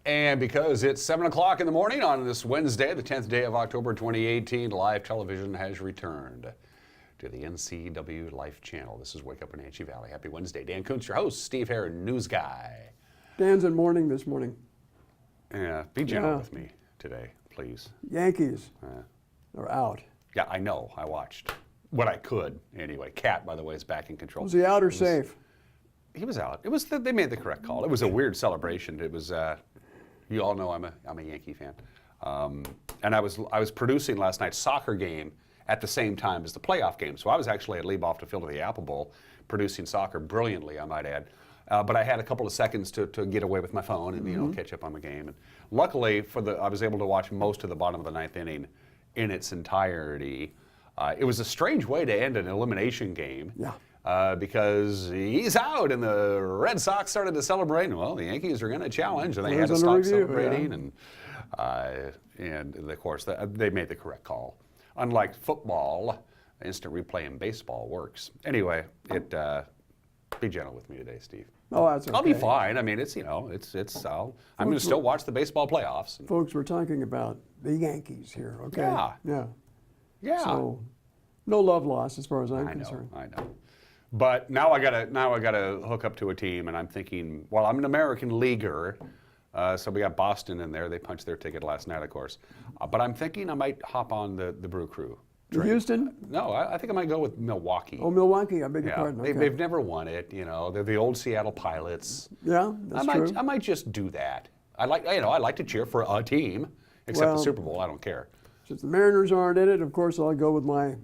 And because it's 7 o'clock in the morning on this Wednesday, the 10th day of October 2018, live television has returned to the NCW Life Channel. This is Wake Up Wenatchee Valley. Happy Wednesday. Dan Kuntz, your host. Steve Hare, news guy. Dan's in mourning this morning. Yeah, be gentle with me today, please. Yankees are out. Yeah, I know. I watched what I could anyway. Cat, by the way, is back in control. Was he out or safe? He was out. It was they made the correct call. It was a weird celebration. It was. You all know I'm a Yankee fan, and I was producing last night's soccer game at the same time as the playoff game. So I was actually at leave-off to field of the Apple Bowl, producing soccer brilliantly, I might add. But I had a couple of seconds to get away with my phone and catch up on the game. And luckily I was able to watch most of the bottom of the ninth inning in its entirety. It was a strange way to end an elimination game. Yeah. Because he's out, and the Red Sox started to celebrate. Well, the Yankees are going to challenge, and they had to stop celebrating. Yeah. And of course, they made the correct call. Unlike football, instant replay in baseball works. Anyway, be gentle with me today, Steve. Oh, that's okay. I'll be fine. I mean, I'm going to still watch the baseball playoffs. Folks, we're talking about the Yankees here, okay? Yeah. So, no love lost as far as I'm concerned. I know. But now I gotta hook up to a team, and I'm thinking, well, I'm an American leaguer, so we got Boston in there. They punched their ticket last night, of course. But I'm thinking I might hop on the Brew Crew. Houston? No, I think I might go with Milwaukee. Oh, Milwaukee, I beg your pardon. Okay. They've never won it, They're the old Seattle Pilots. Yeah, that's true. I might just do that. I like to cheer for a team, except the Super Bowl. I don't care. Since the Mariners aren't in it, of course, I'll go with my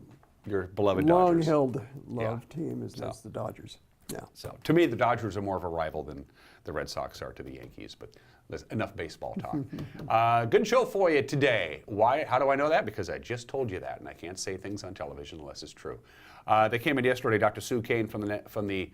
your beloved Dodgers. Long-held love team that's the Dodgers. Yeah. So to me, the Dodgers are more of a rival than the Red Sox are to the Yankees. But there's enough baseball talk. Good show for you today. Why? How do I know that? Because I just told you that, and I can't say things on television unless it's true. They came in yesterday. Dr. Sue Kane from the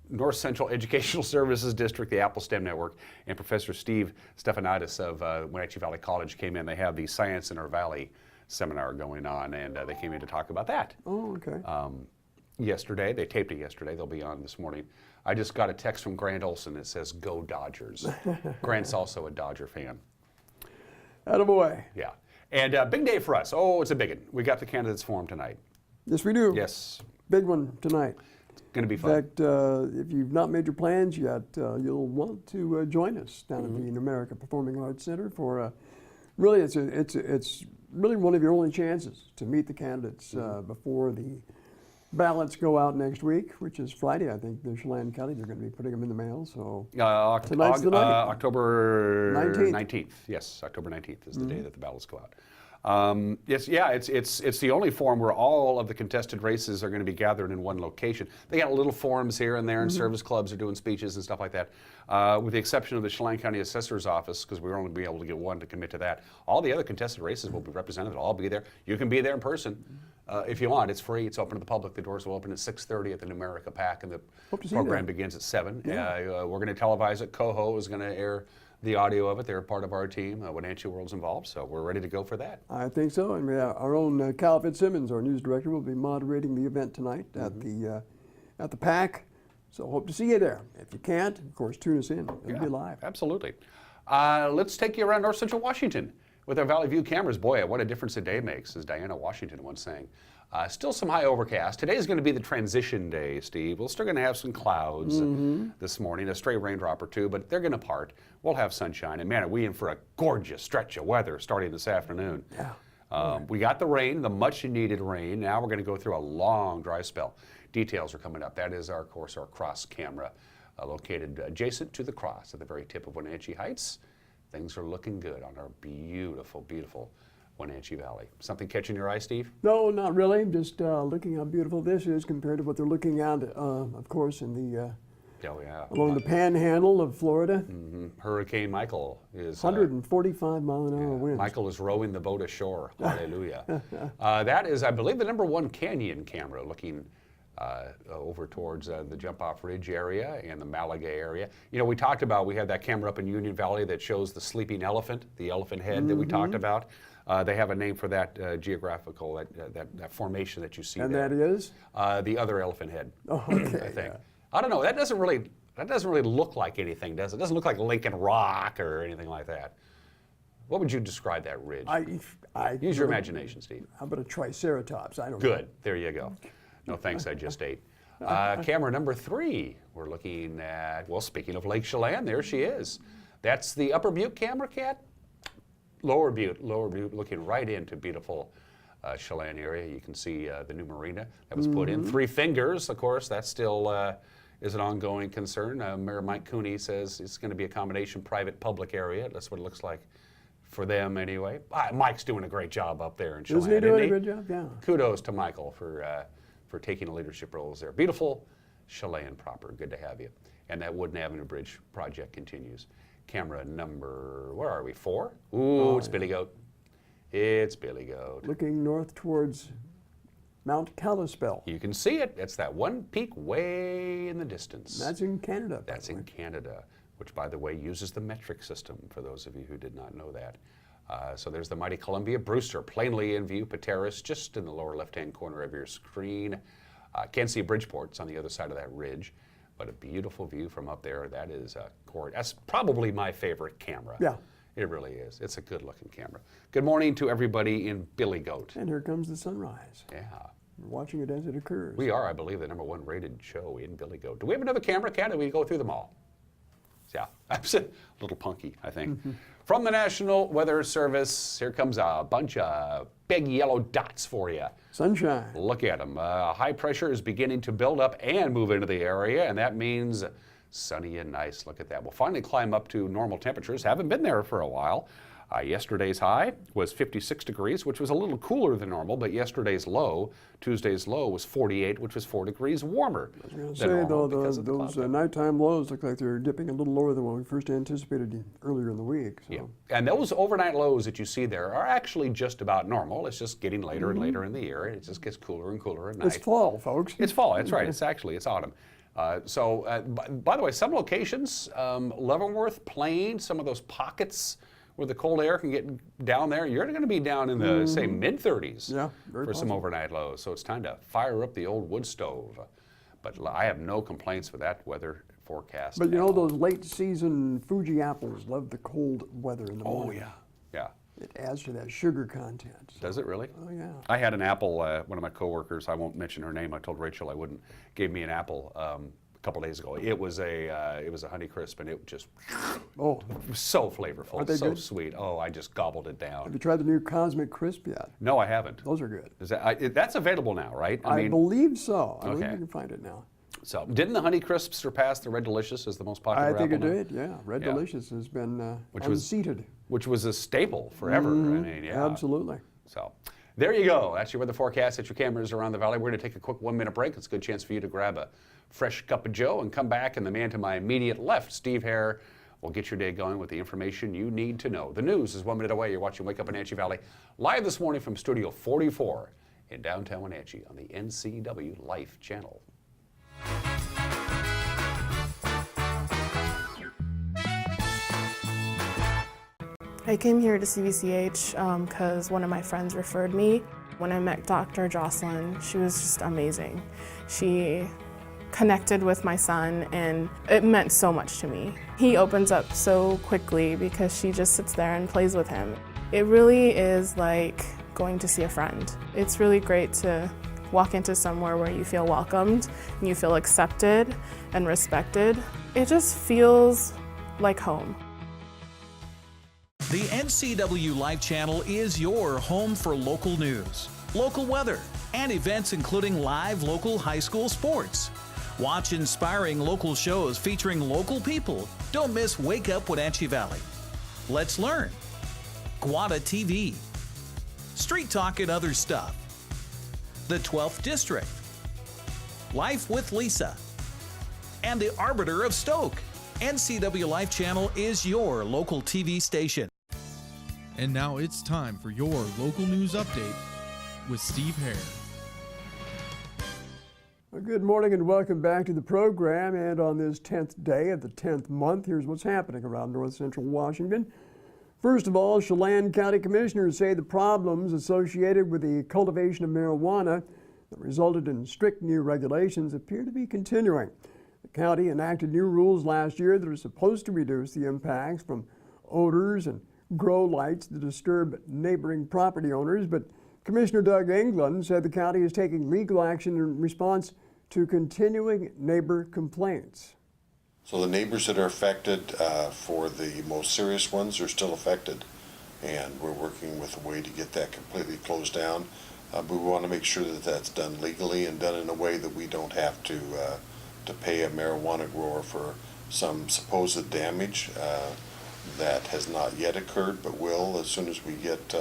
North Central Educational Services District, the Apple STEM Network, and Professor Steve Stefanides of Wenatchee Valley College came in. They have the Science in Our Valley seminar going on, and they came in to talk about that. Oh, okay. Yesterday, they taped it yesterday. They'll be on this morning. I just got a text from Grant Olson that says, "Go Dodgers." Grant's also a Dodger fan. Attaboy. Yeah. And big day for us. Oh, it's a big one. We got the candidates forum tonight. Yes, we do. Yes. Big one tonight. It's going to be fun. In fact, if you've not made your plans yet, you'll want to join us down at the New Performing Arts Center for really, it's really one of your only chances to meet the candidates before the ballots go out next week, which is Friday. I think the Chelan County, they're going to be putting them in the mail. So tonight's the night. October 19th. Yes, October 19th is the day that the ballots go out. It's the only forum where all of the contested races are going to be gathered in one location. They got little forums here and there, and service clubs are doing speeches and stuff like that. With the exception of the Chelan County Assessor's Office, because we're only be able to get one to commit to that. All the other contested races will be represented. They'll all be there. You can be there in person if you want. It's free. It's open to the public. The doors will open at 6:30 at the Numerica Pack, and the program begins at 7. Yeah. We're going to televise it. Coho is going to air the audio of it. They're part of our team. Wenatchee World's involved, so we're ready to go for that. I think so. And our own Cal Fitzsimmons, our news director, will be moderating the event tonight at the PAC. So hope to see you there. If you can't, of course, tune us in. It'll be live. Absolutely. Let's take you around North Central Washington with our Valley View cameras. Boy, what a difference a day makes, as Diana Washington once saying. Still some high overcast. Today is going to be the transition day, Steve. We're still going to have some clouds this morning, a stray raindrop or two, but they're going to part. We'll have sunshine. And man, are we in for a gorgeous stretch of weather starting this afternoon. Yeah. We got the rain, the much needed rain. Now we're going to go through a long dry spell. Details are coming up. That is, of course, our cross camera located adjacent to the cross at the very tip of Wenatchee Heights. Things are looking good on our beautiful, beautiful Wenatchee Valley. Something catching your eye, Steve? No, not really. Just looking how beautiful this is compared to what they're looking at, of course, in the along the panhandle of Florida. Hurricane Michael is 145 mile an hour winds. Michael is rowing the boat ashore. Hallelujah. That is, I believe, the #1 canyon camera looking over towards the Jump Off Ridge area and the Malaga area. We talked about, we had that camera up in Union Valley that shows the sleeping elephant, the elephant head that we talked about. They have a name for that geographical, that formation that you see and there. And that is? The other elephant head, okay, I think. I don't know, that doesn't really, That doesn't really look like anything, does it? It doesn't look like Lincoln Rock or anything like that. What would you describe that ridge? Use your imagination, Steve. How about a triceratops? I don't know. Good. There you go. No thanks, I just ate. Camera number 3. We're looking at, well, speaking of Lake Chelan, there she is. That's the Upper Butte camera, Cat? Lower Butte, looking right into beautiful Chelan area. You can see the new marina that was put in. 3 Fingers, of course, that still is an ongoing concern. Mayor Mike Cooney says it's going to be a combination private-public area. That's what it looks like for them anyway. Mike's doing a great job up there in Chelan. Isn't he doing a good job? Yeah. Kudos to Michael for taking leadership roles there. Beautiful Chelan proper. Good to have you. And that Wooden Avenue Bridge project continues. Camera number, where are we, 4? Ooh, it's Billy Goat. It's Billy Goat. Looking north towards Mount Kalispell. You can see it. It's that one peak way in the distance. That's in Canada. That's in Canada, which, by the way, uses the metric system, for those of you who did not know that. So there's the mighty Columbia Brewster, plainly in view. Pateros, just in the lower left-hand corner of your screen. Can't see Bridgeport. It's on the other side of that ridge. But a beautiful view from up there. That is that's probably my favorite camera. Yeah. It really is. It's a good-looking camera. Good morning to everybody in Billy Goat. And here comes the sunrise. Yeah. We're watching it as it occurs. We are, I believe, the #1 rated show in Billy Goat. Do we have another camera, Cat, or we go through them all? Yeah, I'm a little punky, I think. From the National Weather Service, here comes a bunch of big yellow dots for you. Sunshine. Look at them. High pressure is beginning to build up and move into the area, and that means sunny and nice. Look at that. We'll finally climb up to normal temperatures. Haven't been there for a while. Yesterday's high was 56 degrees, which was a little cooler than normal, but yesterday's low, Tuesday's low, was 48, which was 4 degrees warmer I was going to than say, normal though, because of the those cloud. nighttime lows look like they're dipping a little lower than what we first anticipated earlier in the week. So. Yeah. And those overnight lows that you see there are actually just about normal. It's just getting later and later in the year. It just gets cooler and cooler at night. It's fall, folks. It's fall, that's right. It's autumn. By the way, some locations, Leavenworth, Plain, some of those pockets where the cold air can get down there, you're going to be down in the, say, mid-30s Yeah, very for some possible. overnight lows. So it's time to fire up the old wood stove. But I have no complaints with that weather forecast. But you at know, all. those late season Fuji apples love the cold weather in the morning. Yeah. It adds to that sugar content. Does it really? Oh, yeah. I had an apple, one of my coworkers, I won't mention her name, I told Rachel I wouldn't, gave me an apple a couple days ago. It was a Honeycrisp, and it just Oh, was so flavorful, Are they so good? sweet. Oh, I just gobbled it have down. you tried the new Cosmic Crisp yet? No, I haven't. Those are good. Is that, that's available now, right? I believe so. I believe Okay. you can find it now. So, didn't the Honeycrisp surpass the Red Delicious as the most popular I apple? think it now? did, yeah. Red Yeah. Delicious has been Which was- unseated. Which was a staple forever. I mean, yeah. Absolutely. So there you go. That's your weather forecast. That's your cameras around the valley. We're going to take a quick 1-minute break. It's a good chance for you to grab a fresh cup of joe and come back. And the man to my immediate left, Steve Hare, will get your day going with the information you need to know. The news is 1 minute away. You're watching Wake Up Wenatchee Valley live this morning from Studio 44 in downtown Wenatchee on the NCW Life channel. I came here to CVCH because one of my friends referred me. When I met Dr. Jocelyn, she was just amazing. She connected with my son, and it meant so much to me. He opens up so quickly because she just sits there and plays with him. It really is like going to see a friend. It's really great to walk into somewhere where you feel welcomed and you feel accepted and respected. It just feels like home. The NCW Life channel is your home for local news, local weather, and events including live local high school sports. Watch inspiring local shows featuring local people. Don't miss Wake Up Wenatchee Valley. Let's learn. Guada TV. Street Talk and Other Stuff. The 12th District. Life with Lisa. And the Arbiter of Stoke. NCW Life channel is your local TV station. And now it's time for your local news update with Steve Hare. Well, good morning and welcome back to the program. And on this 10th day of the 10th month, here's what's happening around north central Washington. First of all, Chelan County Commissioners say the problems associated with the cultivation of marijuana that resulted in strict new regulations appear to be continuing. The county enacted new rules last year that are supposed to reduce the impacts from odors and grow lights that disturb neighboring property owners, but Commissioner Doug England said the county is taking legal action in response to continuing neighbor complaints. So the neighbors that are affected, for the most serious ones, are still affected, and we're working with a way to get that completely closed down. But we want to make sure that that's done legally and done in a way that we don't have to pay a marijuana grower for some supposed damage that has not yet occurred, but will as soon as we get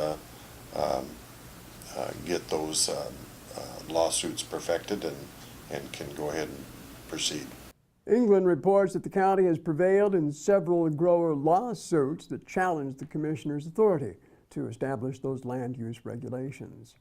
those lawsuits perfected and can go ahead and proceed. England reports that the county has prevailed in several grower lawsuits that challenge the commissioner's authority to establish those land use regulations.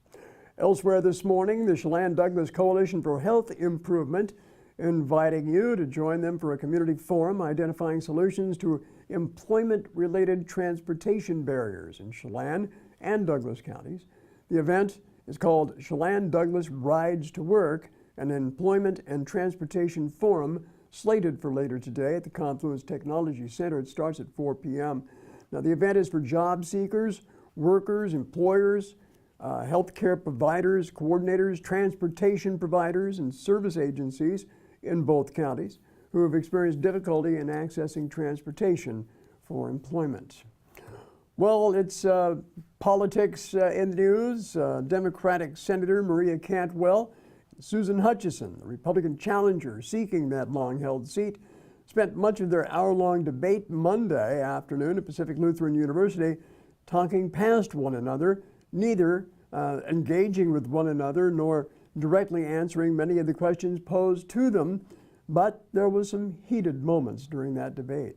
Elsewhere this morning, the Chelan-Douglas Coalition for Health Improvement inviting you to join them for a community forum identifying solutions to employment-related transportation barriers in Chelan and Douglas counties. The event is called Chelan-Douglas Rides to Work, an employment and transportation forum slated for later today at the Confluence Technology Center. It starts at 4 p.m. Now, the event is for job seekers, workers, employers, healthcare providers, coordinators, transportation providers, and service agencies in both counties who have experienced difficulty in accessing transportation for employment. Well, it's politics in the news. Democratic Senator Maria Cantwell, Susan Hutchison, the Republican challenger seeking that long-held seat, spent much of their hour-long debate Monday afternoon at Pacific Lutheran University talking past one another, neither engaging with one another nor directly answering many of the questions posed to them, but there was some heated moments during that debate.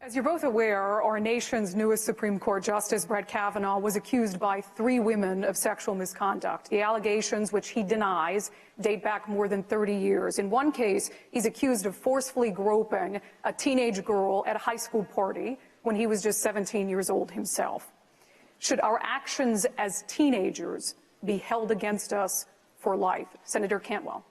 As you're both aware, our nation's newest Supreme Court Justice, Brett Kavanaugh, was accused by 3 women of sexual misconduct. The allegations, which he denies, date back more than 30 years. In one case, he's accused of forcefully groping a teenage girl at a high school party when he was just 17 years old himself. Should our actions as teenagers be held against us for life? Senator Cantwell.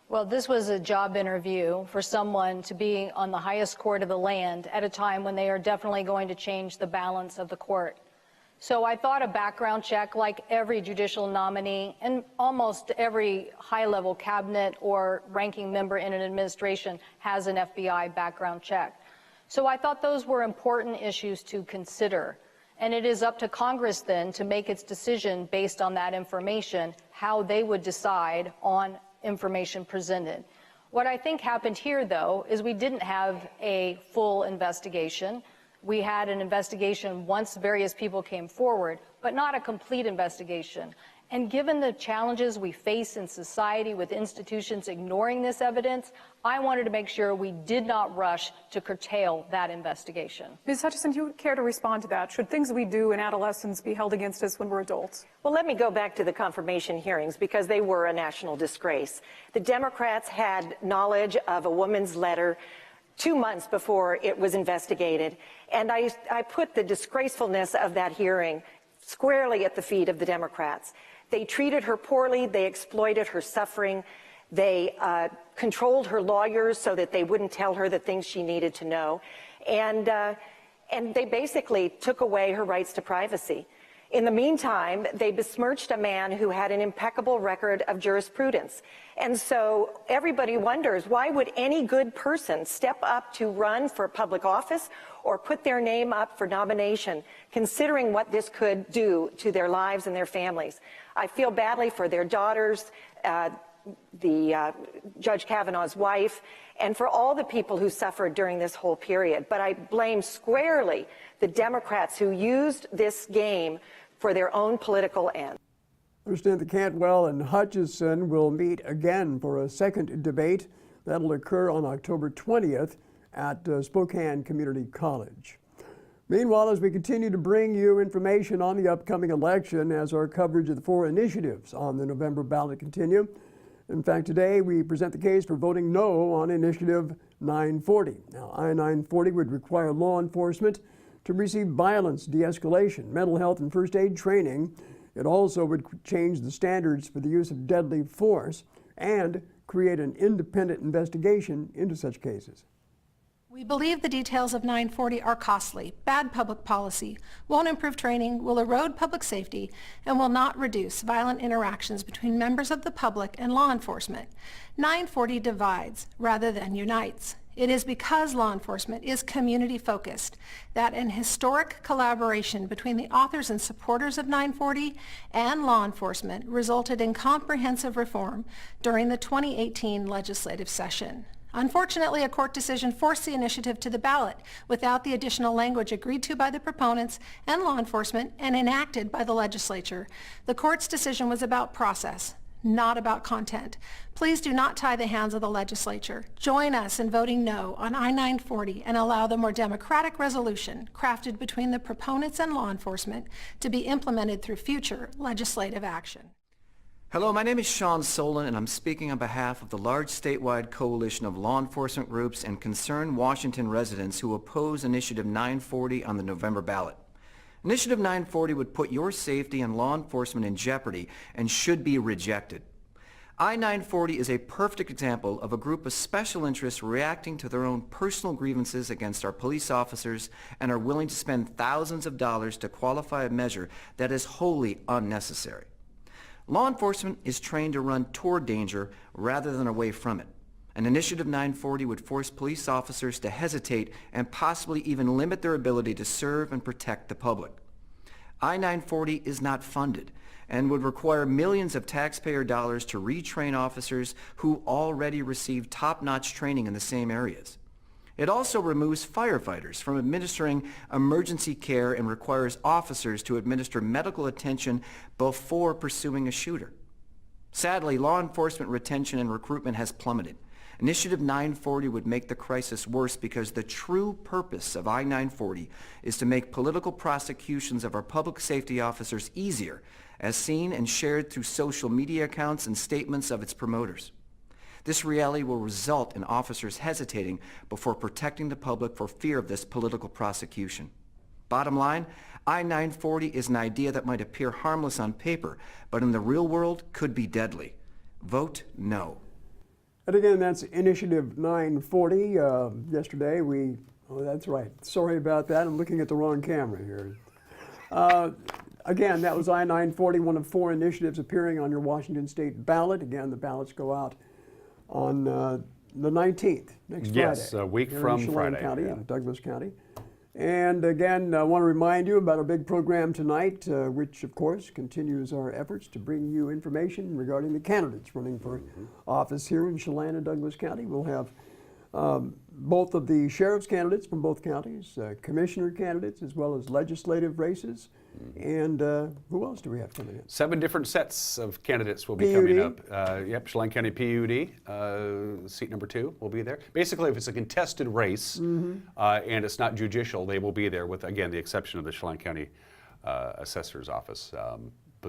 Well, this was a job interview for someone to be on the highest court of the land at a time when they are definitely going to change the balance of the court. So I thought a background check, like every judicial nominee and almost every high-level cabinet or ranking member in an administration has an FBI background check. So I thought those were important issues to consider. And it is up to Congress then to make its decision based on that information, how they would decide on information presented. What I think happened here, though, is we didn't have a full investigation. We had an investigation once various people came forward, but not a complete investigation. And given the challenges we face in society with institutions ignoring this evidence, I wanted to make sure we did not rush to curtail that investigation. Ms. Hutchison, do you care to respond to that? Should things we do in adolescence be held against us when we're adults? Well, let me go back to the confirmation hearings because they were a national disgrace. The Democrats had knowledge of a woman's letter 2 months before it was investigated, and I put the disgracefulness of that hearing squarely at the feet of the Democrats. They treated her poorly, they exploited her suffering, they controlled her lawyers so that they wouldn't tell her the things she needed to know, and they basically took away her rights to privacy. In the meantime, they besmirched a man who had an impeccable record of jurisprudence. And so everybody wonders, why would any good person step up to run for public office or put their name up for nomination, considering what this could do to their lives and their families? I feel badly for their daughters, Judge Kavanaugh's wife, and for all the people who suffered during this whole period. But I blame squarely the Democrats who used this game for their own political ends. I understand that Cantwell and Hutchison will meet again for a second debate. That'll occur on October 20th at Spokane Community College. Meanwhile, as we continue to bring you information on the upcoming election as our coverage of the 4 initiatives on the November ballot continue. In fact, today we present the case for voting no on Initiative 940. Now, I-940 would require law enforcement to receive violence de-escalation, mental health, and first aid training. It also would change the standards for the use of deadly force and create an independent investigation into such cases. We believe the details of 940 are costly, bad public policy, won't improve training, will erode public safety, and will not reduce violent interactions between members of the public and law enforcement. 940 divides rather than unites. It is because law enforcement is community-focused that an historic collaboration between the authors and supporters of 940 and law enforcement resulted in comprehensive reform during the 2018 legislative session. Unfortunately, a court decision forced the initiative to the ballot without the additional language agreed to by the proponents and law enforcement and enacted by the legislature. The court's decision was about process, not about content. Please do not tie the hands of the legislature. Join us in voting no on I-940 and allow the more democratic resolution crafted between the proponents and law enforcement to be implemented through future legislative action. Hello, my name is Sean Solon, and I'm speaking on behalf of the large statewide coalition of law enforcement groups and concerned Washington residents who oppose Initiative 940 on the November ballot. Initiative 940 would put your safety and law enforcement in jeopardy and should be rejected. I-940 is a perfect example of a group of special interests reacting to their own personal grievances against our police officers and are willing to spend thousands of dollars to qualify a measure that is wholly unnecessary. Law enforcement is trained to run toward danger rather than away from it. An Initiative 940 would force police officers to hesitate and possibly even limit their ability to serve and protect the public. I-940 is not funded and would require millions of taxpayer dollars to retrain officers who already receive top-notch training in the same areas. It also removes firefighters from administering emergency care and requires officers to administer medical attention before pursuing a shooter. Sadly, law enforcement retention and recruitment has plummeted. Initiative 940 would make the crisis worse because the true purpose of I-940 is to make political prosecutions of our public safety officers easier, as seen and shared through social media accounts and statements of its promoters. This reality will result in officers hesitating before protecting the public for fear of this political prosecution. Bottom line, I-940 is an idea that might appear harmless on paper, but in the real world could be deadly. Vote no. And again, that's Initiative 940. Yesterday that's right. Sorry about that. I'm looking at the wrong camera here. Again, that was I-940, one of 4 initiatives appearing on your Washington State ballot. Again, the ballots go out on the 19th, next Friday. Yes, a week from in Chelan Friday. County, in Douglas County. And again, I want to remind you about our big program tonight, which of course continues our efforts to bring you information regarding the candidates running for office here in Chelan and Douglas County. We'll have both of the sheriff's candidates from both counties, commissioner candidates, as well as legislative races. And who else do we have coming in? 7 different sets of candidates will be coming up. Yep, Chelan County PUD, seat number 2 will be there. Basically, if it's a contested race and it's not judicial, they will be there with, again, the exception of the Chelan County Assessor's Office.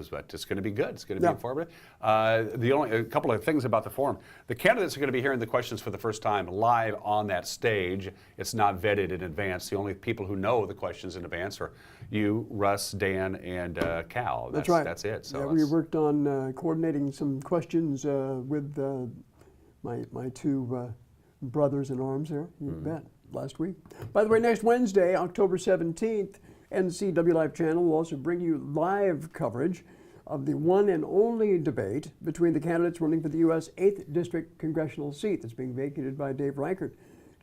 But it's going to be good. It's going to be informative. A couple of things about the forum. The candidates are going to be hearing the questions for the first time live on that stage. It's not vetted in advance. The only people who know the questions in advance are you, Russ, Dan, and Cal. That's right. That's it. So we worked on coordinating some questions with my 2 brothers in arms there. You bet. Last week. By the way, next Wednesday, October 17th, NCW Live Channel will also bring you live coverage of the one and only debate between the candidates running for the U.S. 8th District Congressional seat that's being vacated by Dave Reichert,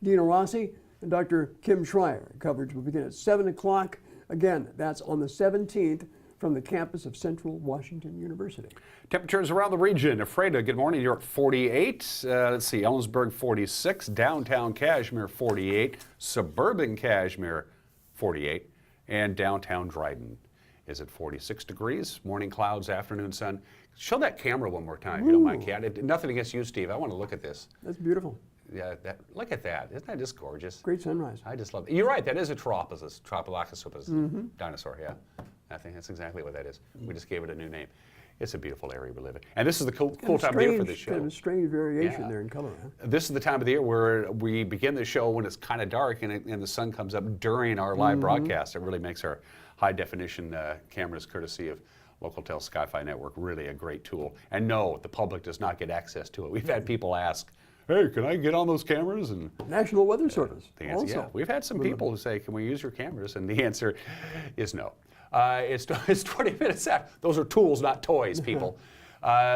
Dina Rossi, and Dr. Kim Schreier. Coverage will begin at 7 o'clock. Again, that's on the 17th from the campus of Central Washington University. Temperatures around the region. Ephrata, good morning. You're at 48. Let's see, Ellensburg 46, downtown Cashmere 48, suburban Cashmere 48. And downtown Dryden is at 46 degrees. Morning clouds, afternoon sun. Show that camera one more time, if you don't mind, Kat. Nothing against you, Steve. I want to look at this. That's beautiful. Yeah, look at that. Isn't that just gorgeous? Great sunrise. I just love it. You're right. That is a Tropilocus dinosaur, yeah. I think that's exactly what that is. We just gave it a new name. It's a beautiful area we live in. And this is the cool time of year for this show. Kind of a strange variation there in color. Huh? This is the time of the year where we begin the show when it's kind of dark and the sun comes up during our live broadcast. It really makes our high definition cameras, courtesy of Local Tel Sky-Fi Network, really a great tool. And no, the public does not get access to it. We've had people ask, hey, can I get on those cameras? And National Weather Service. the answer, also. yeah. We've had some people who say, can we use your cameras? And the answer is no. It's 20 minutes after. Those are tools, not toys, people.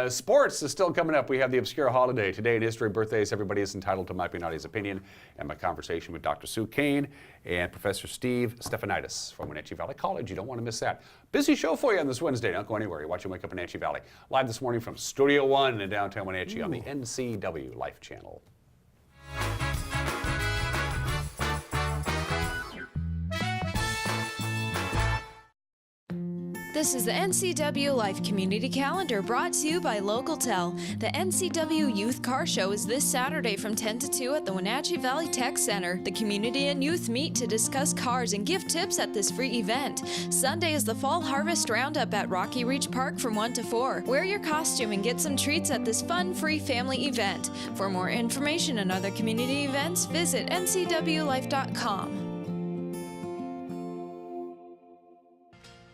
Sports is still coming up. We have the obscure holiday today in history, birthdays. Everybody is entitled to Might Be Naughty's opinion, and my conversation with Dr. Sue Kane and Professor Steve Stefanides from Wenatchee Valley College. You don't want to miss that. Busy show for you on this Wednesday. Don't go anywhere. You're watching Wake Up Wenatchee Valley. Live this morning from Studio One in downtown Wenatchee on the NCW Life Channel. This is the NCW Life Community Calendar brought to you by Local Tel. The NCW Youth Car Show is this Saturday from 10 to 2 at the Wenatchee Valley Tech Center. The community and youth meet to discuss cars and give tips at this free event. Sunday is the Fall Harvest Roundup at Rocky Reach Park from 1 to 4. Wear your costume and get some treats at this fun, free family event. For more information and other community events, visit ncwlife.com.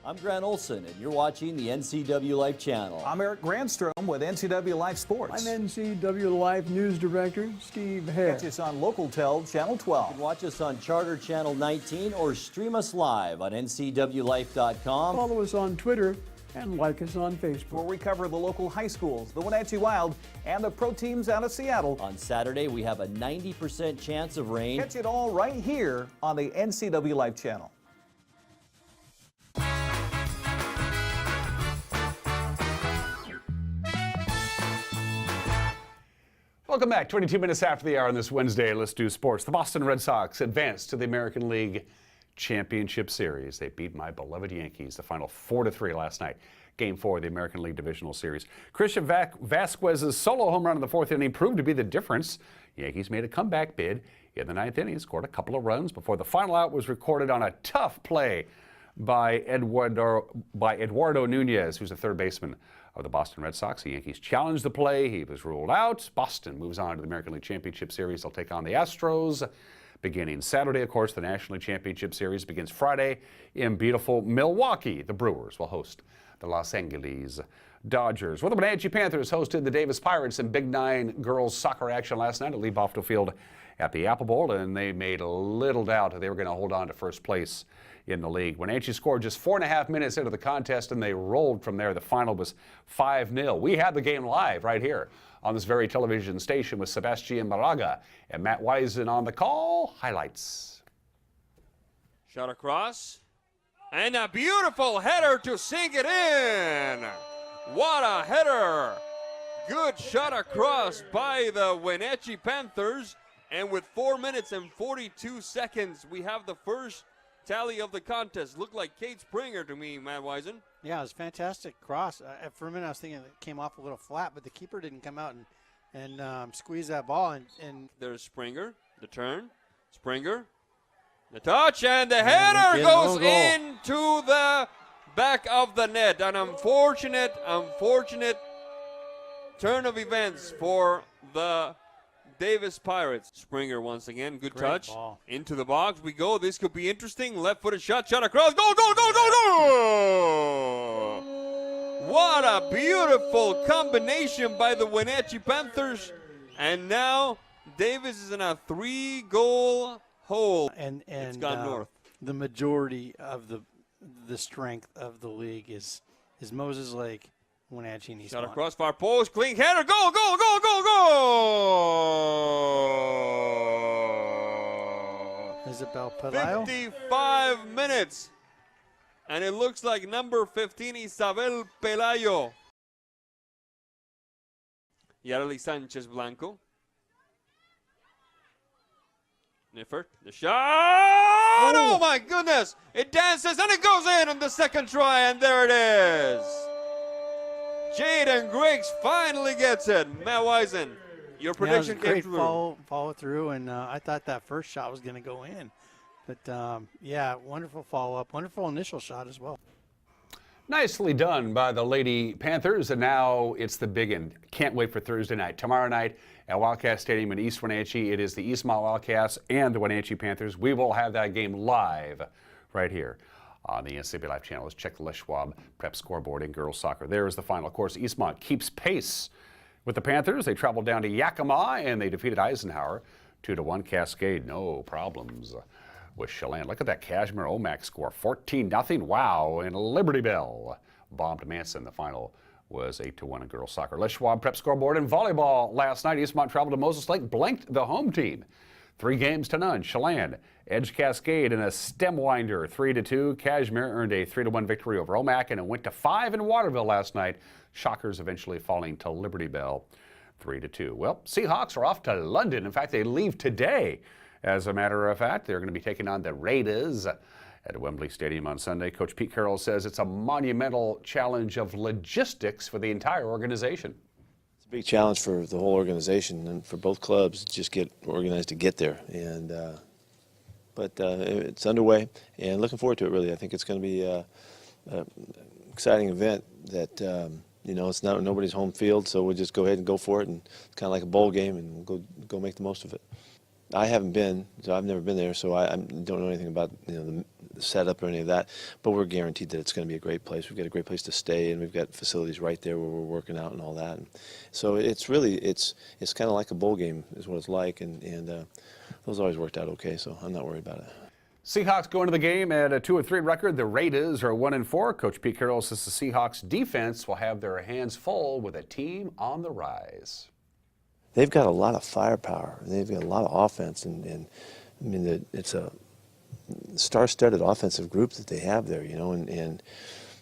I'm Grant Olson, and you're watching the NCW Life Channel. I'm Eric Grandstrom with NCW Life Sports. I'm NCW Life News Director Steve Hare. Catch us on Local Tel Channel 12. You can watch us on Charter Channel 19 or stream us live on ncwlife.com. Follow us on Twitter and like us on Facebook. Where we cover the local high schools, the Wenatchee Wild, and the pro teams out of Seattle. On Saturday, we have a 90% chance of rain. Catch it all right here on the NCW Life Channel. Welcome back. 22 minutes after the hour on this Wednesday. Let's do sports. The Boston Red Sox advanced to the American League Championship Series. They beat my beloved Yankees, the final 4-3 last night. Game 4 of the American League Divisional Series. Christian Vasquez's solo home run in the 4th inning proved to be the difference. Yankees made a comeback bid in the 9th inning, scored a couple of runs before the final out was recorded on a tough play by Eduardo Nunez, who's the third baseman of the Boston Red Sox. The Yankees challenged the play. He was ruled out. Boston moves on to the American League Championship Series. They'll take on the Astros beginning Saturday. Of course, the National League Championship Series begins Friday in beautiful Milwaukee. The Brewers will host the Los Angeles Dodgers. Well, the Wenatchee Panthers hosted the Davis Pirates in Big Nine girls soccer action last night at Lee Bofto Field at the Apple Bowl, and they made little doubt that they were going to hold on to first place in the league. Wenatchee scored just 4.5 minutes into the contest, and they rolled from there. The final was 5-0. We had the game live right here on this very television station with Sebastian Maraga and Matt Wisen on the call. Highlights. Shot across, and a beautiful header to sink it in. What a header. Good shot across by the Wenatchee Panthers, and with 4 minutes and 42 seconds, we have the first tally of the contest. Looked like Kate Springer to me, Matt Wisen. Yeah, it was fantastic cross. For a minute, I was thinking it came off a little flat, but the keeper didn't come out and squeeze that ball. And there's Springer, the turn, Springer, the touch, and the header goes into the back of the net. An unfortunate turn of events for the Davis Pirates. Springer once again, good Great touch. Ball. Into the box we go. This could be interesting. Left-footed shot across. Goal, goal, goal, goal, goal! What a beautiful combination by the Wenatchee Panthers. And now Davis is in a 3-goal hole. And it's gone north. The majority of the strength of the league is Moses Lake, Wenatchee, and East Shot Mont. across far post, clean header, goal, goal, goal, goal, goal! Isabel Pelayo. 55 minutes, and it looks like number 15, Isabel Pelayo. Yareli Sanchez Blanco. Niffert, the shot! Oh my goodness! It dances and it goes in on the second try, and there it is! Jaden Griggs finally gets it. Matt Wisen, your prediction came through. Follow through, and I thought that first shot was going to go in. But, yeah, wonderful follow-up. Wonderful initial shot as well. Nicely done by the Lady Panthers, and now it's the big end. Can't wait for Thursday night. Tomorrow night at Wildcat Stadium in East Wenatchee, it is the East Mont Wildcats and the Wenatchee Panthers. We will have that game live right here On the NCW Live channel, let's check the Les Schwab Prep scoreboard in girls soccer. There is the final. Of course, Eastmont keeps pace with the Panthers. They traveled down to Yakima and they defeated Eisenhower 2-1. Cascade, no problems with Chelan. Look at that Kashmir Omak score, 14-0. Wow. And Liberty Bell bombed Manson. The final was 8-1 in girls soccer. Les Schwab Prep scoreboard in volleyball last night. Eastmont traveled to Moses Lake, blanked the home team 3-0. Chelan edged Cascade in a stem winder 3-2. Kashmir earned a 3-1 victory over Omak, and it went to 5 in Waterville last night. Shockers eventually falling to Liberty Bell 3-2. Well, Seahawks are off to London. In fact, they leave today. As a matter of fact, they're going to be taking on the Raiders at Wembley Stadium on Sunday. Coach Pete Carroll says it's a monumental challenge of logistics for the entire organization. It's a big challenge for the whole organization and for both clubs to just get organized to get there. And but it's underway and looking forward to it, really. I think it's going to be an exciting event that, you know, it's not nobody's home field, so we'll just go ahead and go for it. And it's kind of like a bowl game, and we'll go make the most of it. I haven't been, so I've never been there, so I don't know anything about, you know, the setup or any of that. But we're guaranteed that it's going to be a great place. We've got a great place to stay, and we've got facilities right there where we're working out and all that. And so it's really it's kind of like a bowl game is what it's like, and those always worked out okay. So I'm not worried about it. Seahawks go into the game at a 2-3 record. The Raiders are 1-4. Coach Pete Carroll says the Seahawks defense will have their hands full with a team on the rise. They've got a lot of firepower. They've got a lot of offense, and I mean, it's a star-studded offensive group that they have there, you know, and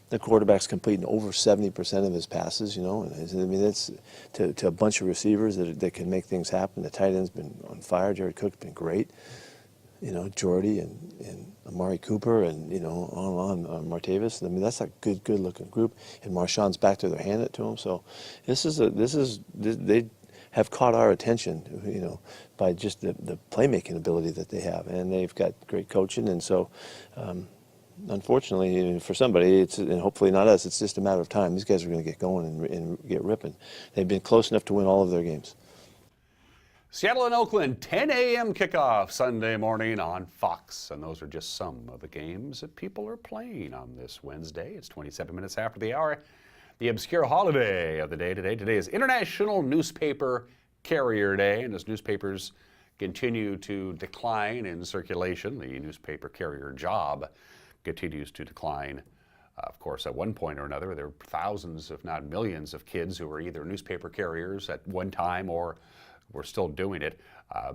the quarterback's completing over 70% of his passes, you know, and I mean, it's to a bunch of receivers that can make things happen. The tight end's been on fire. Jared Cook's been great, you know, Jordy and Amari Cooper and, you know, on Martavis. I mean, that's a good-looking group, and Marshawn's back there, they're handing it to him. So they have caught our attention, you know, by just the playmaking ability that they have, and they've got great coaching, and so unfortunately for somebody, and hopefully not us, it's just a matter of time. These guys are going to get going and get ripping. They've been close enough to win all of their games. Seattle and Oakland, 10 a.m. kickoff Sunday morning on Fox, and those are just some of the games that people are playing on this Wednesday. It's 27 minutes after the hour. The obscure holiday of the day today. Today is International Newspaper Carrier Day, and as newspapers continue to decline in circulation, the newspaper carrier job continues to decline. Of course, at one point or another, there are thousands, if not millions, of kids who are either newspaper carriers at one time or were still doing it.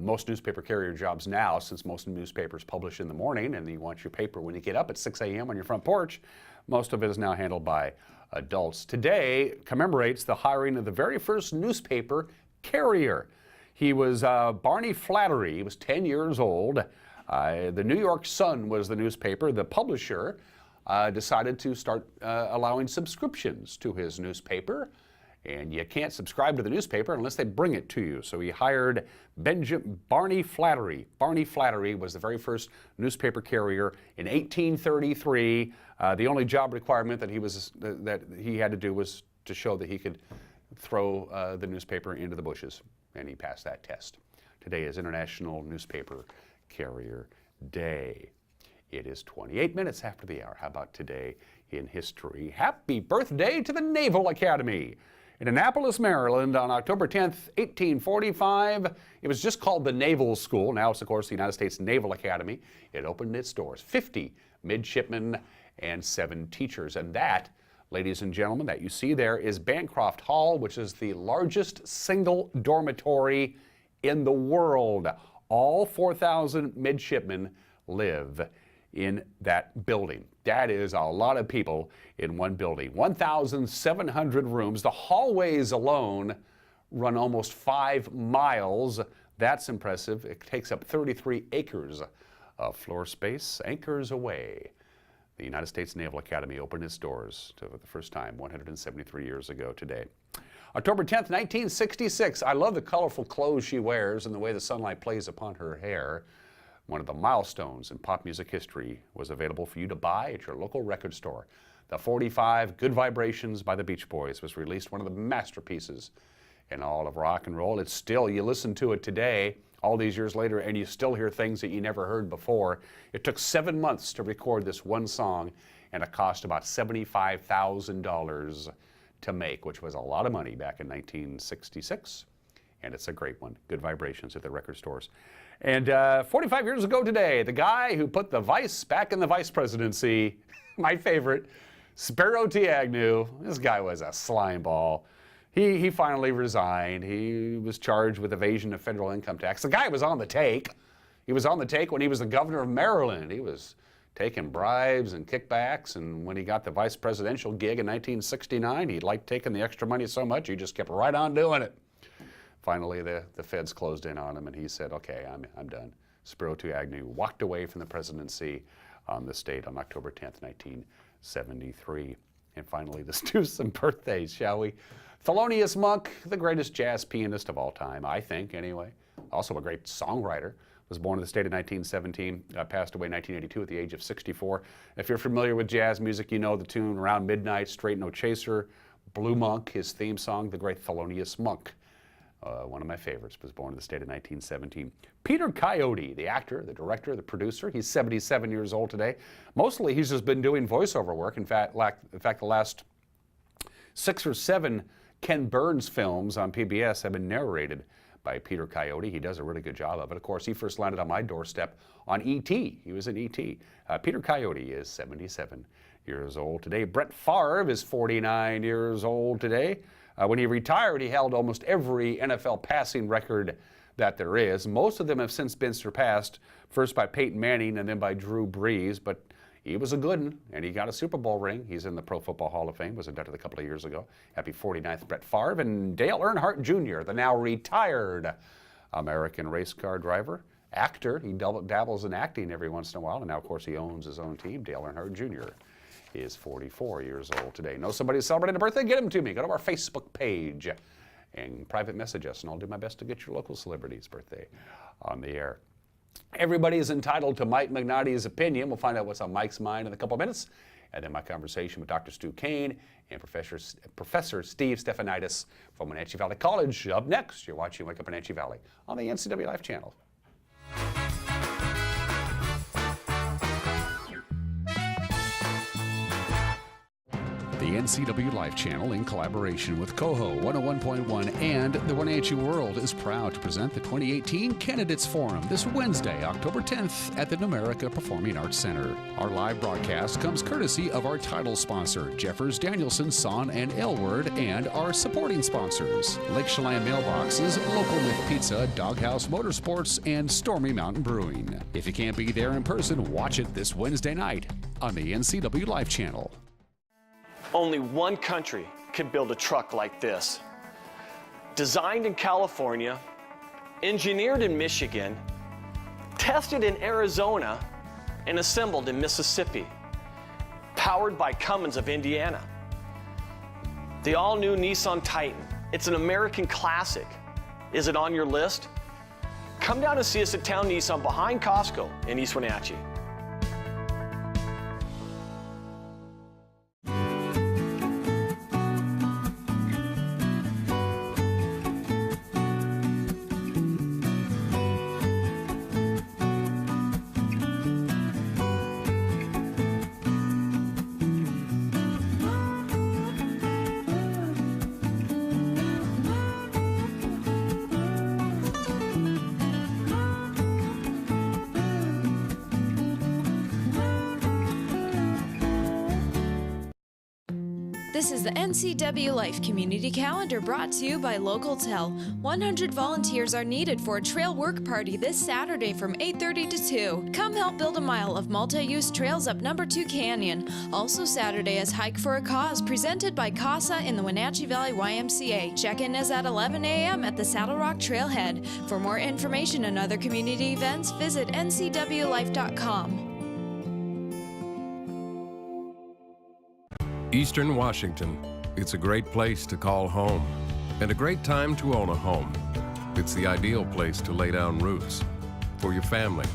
Most newspaper carrier jobs now, since most newspapers publish in the morning and you want your paper when you get up at 6 a.m. on your front porch, most of it is now handled by adults. Today commemorates the hiring of the very first newspaper carrier. He was Barney Flattery. He was 10 years old. The New York Sun was the newspaper. The publisher decided to start allowing subscriptions to his newspaper. And you can't subscribe to the newspaper unless they bring it to you. So he hired Barney Flattery. Barney Flattery was the very first newspaper carrier in 1833. The only job requirement that he had to do was to show that he could throw the newspaper into the bushes, and he passed that test. Today is International Newspaper Carrier Day. It is 28 minutes after the hour. How about today in history? Happy birthday to the Naval Academy. In Annapolis, Maryland, on October 10th, 1845, it was just called the Naval School. Now it's, of course, the United States Naval Academy. It opened its doors. 50 midshipmen and 7 teachers. And that, ladies and gentlemen, that you see there is Bancroft Hall, which is the largest single dormitory in the world. All 4,000 midshipmen live in that building. That is a lot of people in one building. 1,700 rooms. The hallways alone run almost 5 miles. That's impressive. It takes up 33 acres of floor space. Anchors away. The United States Naval Academy opened its doors for the first time 173 years ago today. October 10th, 1966. I love the colorful clothes she wears and the way the sunlight plays upon her hair. One of the milestones in pop music history was available for you to buy at your local record store. The 45 Good Vibrations by the Beach Boys was released, one of the masterpieces in all of rock and roll. It's still, you listen to it today all these years later, and you still hear things that you never heard before. It took 7 months to record this one song, and it cost about $75,000 to make, which was a lot of money back in 1966. And it's a great one. Good vibrations at the record stores. And 45 years ago today, the guy who put the vice back in the vice presidency, my favorite, Spiro T. Agnew, this guy was a slime ball. He finally resigned. He was charged with evasion of federal income tax. The guy was on the take. He was on the take when he was the governor of Maryland. He was taking bribes and kickbacks, and when he got the vice presidential gig in 1969, he liked taking the extra money so much, he just kept right on doing it. Finally, the feds closed in on him, and he said, okay, I'm done. Spiro T. Agnew walked away from the presidency on the state on October 10th, 1973. And finally, let's do some birthdays, shall we? Thelonious Monk, the greatest jazz pianist of all time, I think, anyway. Also a great songwriter. Was born in the state in 1917, passed away in 1982 at the age of 64. If you're familiar with jazz music, you know the tune Around Midnight, Straight No Chaser, Blue Monk, his theme song, the great Thelonious Monk. One of my favorites, was born in the state of 1917. Peter Coyote, the actor, the director, the producer, he's 77 years old today. Mostly he's just been doing voiceover work. In fact, the last 6 or 7 Ken Burns films on PBS have been narrated by Peter Coyote. He does a really good job of it. Of course, he first landed on my doorstep on E.T. He was in E.T. Peter Coyote is 77 years old today. Brett Favre is 49 years old today. When he retired, he held almost every NFL passing record that there is. Most of them have since been surpassed, first by Peyton Manning and then by Drew Brees, but he was a good one, and he got a Super Bowl ring. He's in the Pro Football Hall of Fame, was inducted a couple of years ago. Happy 49th, Brett Favre. And Dale Earnhardt Jr., the now retired American race car driver, actor. He dabbles in acting every once in a while, and now, of course, he owns his own team. Dale Earnhardt Jr. is 44 years old today. Know somebody celebrating a birthday? Get them to me. Go to our Facebook page and private message us, and I'll do my best to get your local celebrity's birthday on the air. Everybody is entitled to Mike Magnotti's opinion. We'll find out what's on Mike's mind in a couple of minutes. And then my conversation with Dr. Stu Kane and Professor Steve Stefanides from Wenatchee Valley College. Up next, you're watching Wake Up Wenatchee Valley on the NCW Life channel. The NCW Life channel, in collaboration with Coho 101.1 and the Wenatchee World, is proud to present the 2018 Candidates Forum this Wednesday, October 10th at the Numerica Performing Arts Center. Our live broadcast comes courtesy of our title sponsor, Jeffers, Danielson, Son, and Elward, and our supporting sponsors, Lake Chelan Mailboxes, Local Myth Pizza, Doghouse Motorsports, and Stormy Mountain Brewing. If you can't be there in person, watch it this Wednesday night on the NCW Life channel. Only one country could build a truck like this. Designed in California, engineered in Michigan, tested in Arizona, and assembled in Mississippi. Powered by Cummins of Indiana. The all-new Nissan Titan. It's an American classic. Is it on your list? Come down and see us at Town Nissan behind Costco in East Wenatchee. This is the NCW Life Community Calendar brought to you by Local Tel. 100 volunteers are needed for a trail work party this Saturday from 8:30 to 2. Come help build a mile of multi-use trails up Number 2 Canyon. Also Saturday is Hike for a Cause presented by CASA in the Wenatchee Valley YMCA. Check-in is at 11 a.m. at the Saddle Rock Trailhead. For more information and other community events, visit ncwlife.com. Eastern Washington. It's a great place to call home and a great time to own a home. It's the ideal place to lay down roots for your family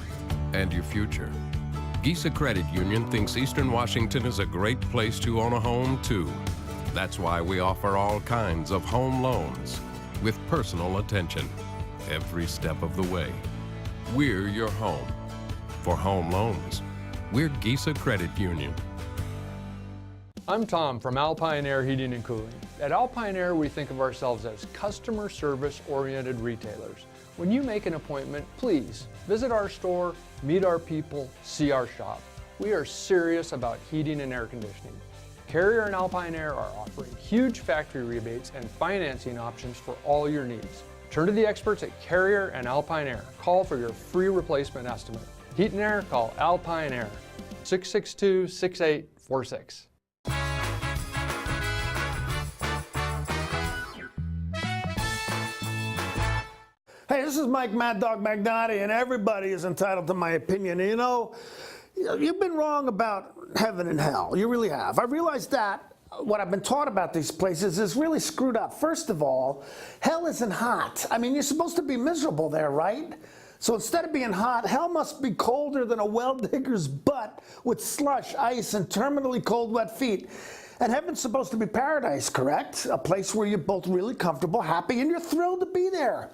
and your future. Gisa Credit Union thinks Eastern Washington is a great place to own a home too. That's why we offer all kinds of home loans with personal attention. every step of the way. We're your home. For home loans, we're Gisa Credit Union. I'm Tom from Alpine Air Heating and Cooling. At Alpine Air, we think of ourselves as customer service-oriented retailers. When you make an appointment, please visit our store, meet our people, see our shop. We are serious about heating and air conditioning. Carrier and Alpine Air are offering huge factory rebates and financing options for all your needs. Turn to the experts at Carrier and Alpine Air. Call for your free replacement estimate. Heat and air, call Alpine Air, 662-6846. Hey, this is Mike Mad Dog Magnotti, and everybody is entitled to my opinion. You know, you've been wrong about heaven and hell. You really have. I realized that what I've been taught about these places is really screwed up. First of all, hell isn't hot. I mean, you're supposed to be miserable there, right? So instead of being hot, hell must be colder than a well digger's butt with slush, ice, and terminally cold, wet feet. And heaven's supposed to be paradise, correct? A place where you're both really comfortable, happy, and you're thrilled to be there.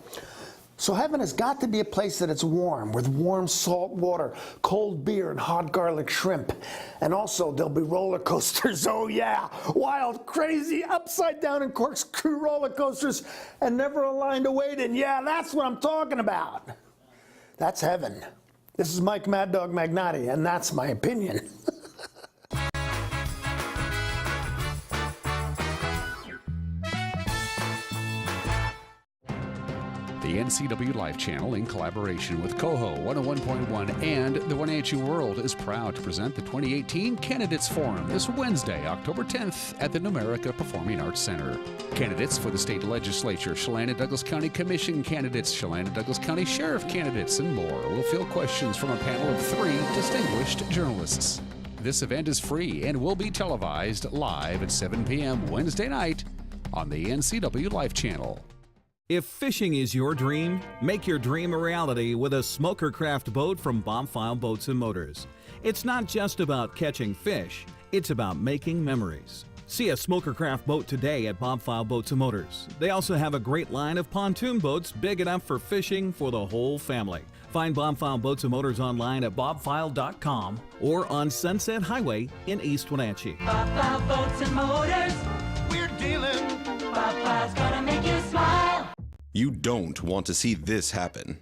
So heaven has got to be a place that it's warm, with warm salt water, cold beer, and hot garlic shrimp. And also there'll be roller coasters, oh yeah, wild, crazy, upside down and corkscrew roller coasters, and never a line to wait in. Yeah, that's what I'm talking about. That's heaven. This is Mike Mad Dog Magnotti, and that's my opinion. The NCW Life Channel, in collaboration with Coho 101.1 and the Wenatchee World, is proud to present the 2018 Candidates Forum this Wednesday, October 10th at the Numerica Performing Arts Center. Candidates for the state legislature, Chelan-Douglas County Commission candidates, Chelan-Douglas County Sheriff candidates, and more will field questions from a panel of 3 distinguished journalists. This event is free and will be televised live at 7 p.m. Wednesday night on the NCW Life Channel. If fishing is your dream, make your dream a reality with a smokercraft boat from Bobfile Boats and Motors. It's not just about catching fish, it's about making memories. See a smokercraft boat today at Bobfile Boats and Motors. They also have a great line of pontoon boats big enough for fishing for the whole family. Find Bobfile Boats and Motors online at bobfile.com or on Sunset Highway in East Wenatchee. Bobfile Boats and Motors, we're dealing. Bobfile's gonna make you smile. You don't want to see this happen.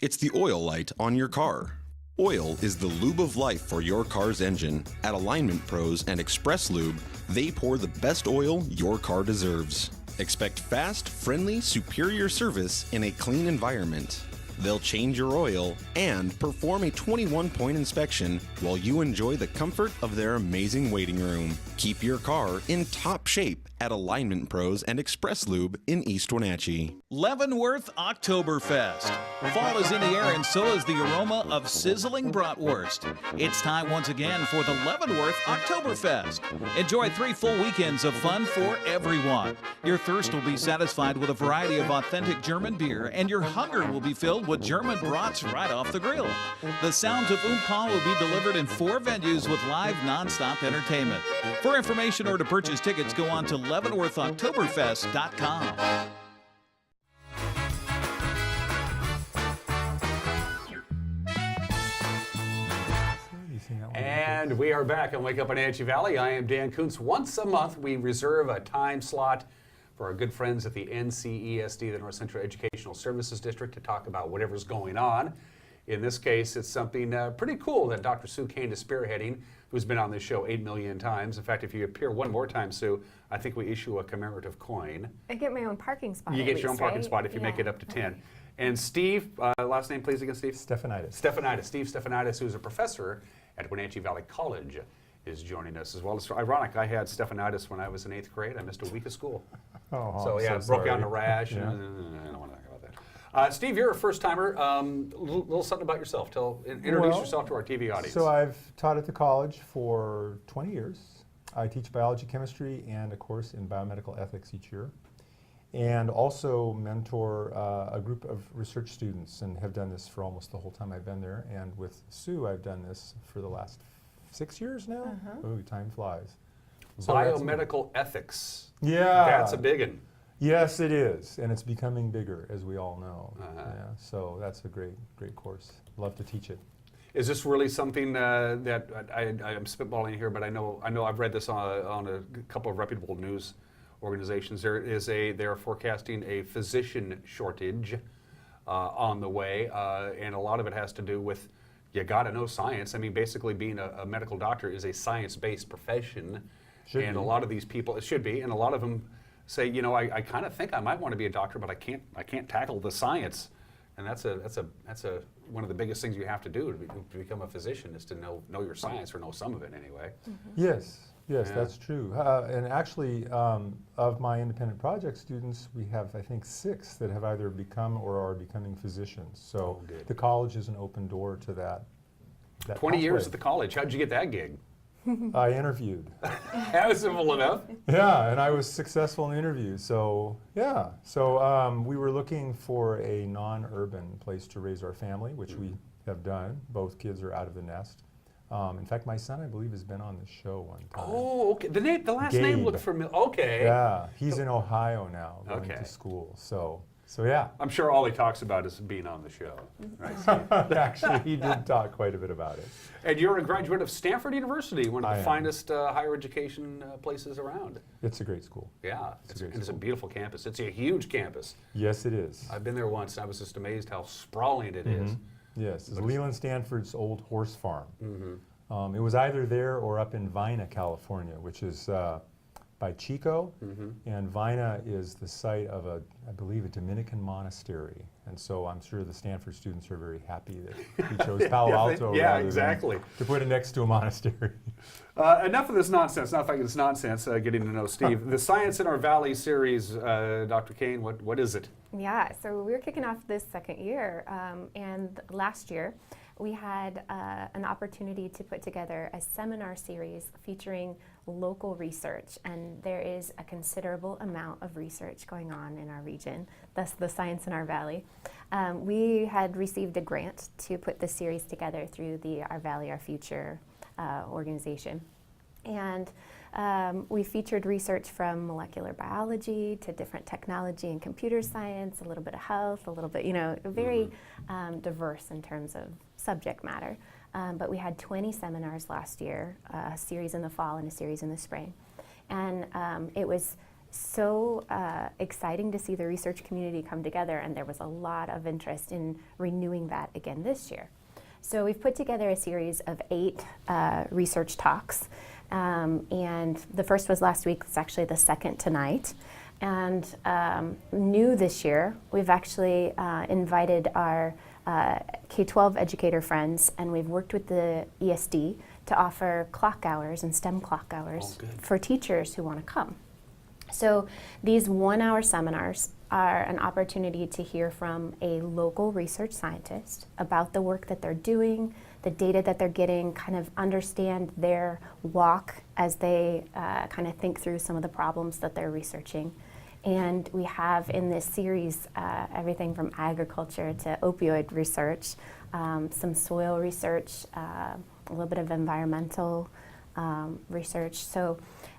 It's the oil light on your car. Oil is the lube of life for your car's engine. At Alignment Pros and Express Lube, they pour the best oil your car deserves. Expect fast, friendly, superior service in a clean environment. They'll change your oil and perform a 21-point inspection while you enjoy the comfort of their amazing waiting room. Keep your car in top shape at Alignment Pros and Express Lube in East Wenatchee. Leavenworth Oktoberfest. Fall is in the air and so is the aroma of sizzling bratwurst. It's time once again for the Leavenworth Oktoberfest. Enjoy 3 full weekends of fun for everyone. Your thirst will be satisfied with a variety of authentic German beer, and your hunger will be filled with German brats right off the grill. The sounds of Oompa will be delivered in 4 venues with live non-stop entertainment. For information or to purchase tickets, go on to LeavenworthOktoberfest.com. And we are back on Wake Up Wenatchee Valley. I am Dan Kuntz. Once a month, we reserve a time slot for our good friends at the NCESD, the North Central Educational Services District, to talk about whatever's going on. In this case, it's something pretty cool that Dr. Sue Kane is spearheading, who's been on this show 8 million times. In fact, if you appear one more time, Sue, I think we issue a commemorative coin. I get my own parking spot. You get your own parking spot if you make it up to 10. And Steve, last name please again, Steve? Stefanides. Stefanides. Steve Stefanides, who's a professor at Wenatchee Valley College, is joining us as well. It's ironic, I had Stefanides when I was in 8th grade. I missed a week of school. Oh, so yeah, so broke out in a rash. Yeah. I don't want to talk about that. Steve, you're a first-timer. Little something about yourself. Introduce yourself to our TV audience. So I've taught at the college for 20 years. I teach biology, chemistry, and a course in biomedical ethics each year. And also mentor a group of research students, and have done this for almost the whole time I've been there. And with Sue, I've done this for the last 6 years now. Ooh, time flies. So biomedical ethics. Yeah. That's a big one. Yes, it is, and it's becoming bigger, as we all know. Yeah, so that's a great course. Love to teach it. Is this really something that I'm spitballing here, but I know I've read this on a couple of reputable news organizations. They're forecasting a physician shortage on the way, and a lot of it has to do with you got to know science. I mean, basically, being a medical doctor is a science-based profession, and a lot of these people, it should be, and a lot of them say, you know, I kind of think I might want to be a doctor, but I can't tackle the science, and that's one of the biggest things you have to do to become a physician is to know your science, or know some of it anyway. Yes, that's true. And actually, of my independent project students, we have, I think, 6 that have either become or are becoming physicians. So the college is an open door to that 20 years at the college. How'd you get that gig? I interviewed. That was simple enough. Yeah, and I was successful in the interview. So yeah, so we were looking for a non-urban place to raise our family, which we have done. Both kids are out of the nest. In fact, my son, I believe, has been on the show one time. Oh, okay. The last name looked familiar. Okay. Yeah, he's in Ohio now, going to school. So yeah. I'm sure all he talks about is being on the show. Right, actually, he did talk quite a bit about it. And you're a graduate of Stanford University, one of the finest higher education places around. It's a great school. Yeah, it's a beautiful campus. It's a huge campus. Yes, it is. I've been there once, and I was just amazed how sprawling it is. Yes, it's Leland Stanford's old horse farm. It was either there or up in Vina, California, which is by Chico, and Vina is the site of I believe, a Dominican monastery. And so I'm sure the Stanford students are very happy that he chose Palo Alto rather than to put it next to a monastery. Enough of this nonsense. Not like it's nonsense, getting to know Steve. The Science in Our Valley series, Dr. Kane, what is it? Yeah, so we're kicking off this second year, and last year we had an opportunity to put together a seminar series featuring local research, and there is a considerable amount of research going on in our region, thus the Science in Our Valley. We had received a grant to put this series together through the Our Valley, Our Future organization. And we featured research from molecular biology to different technology and computer science, a little bit of health, a little bit, very diverse in terms of subject matter. But we had 20 seminars last year, a series in the fall and a series in the spring. And it was so exciting to see the research community come together, and there was a lot of interest in renewing that again this year. So we've put together a series of 8 research talks, and the first was last week. It's actually the second tonight. And new this year, we've actually invited our K-12 educator friends, and we've worked with the ESD to offer clock hours and STEM clock hours for teachers who want to come. So these 1-hour seminars are an opportunity to hear from a local research scientist about the work that they're doing, the data that they're getting, kind of understand their walk as they kind of think through some of the problems that they're researching. And we have in this series everything from agriculture to opioid research, some soil research, a little bit of environmental research. So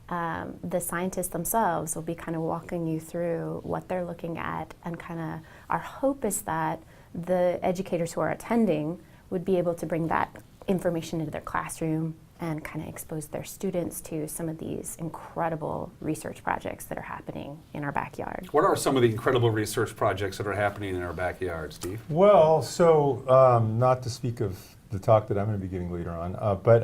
the scientists themselves will be kind of walking you through what they're looking at, and kind of our hope is that the educators who are attending would be able to bring that information into their classroom and kind of expose their students to some of these incredible research projects that are happening in our backyard. What are some of the incredible research projects that are happening in our backyard, Steve? Well, so not to speak of the talk that I'm going to be giving later on, but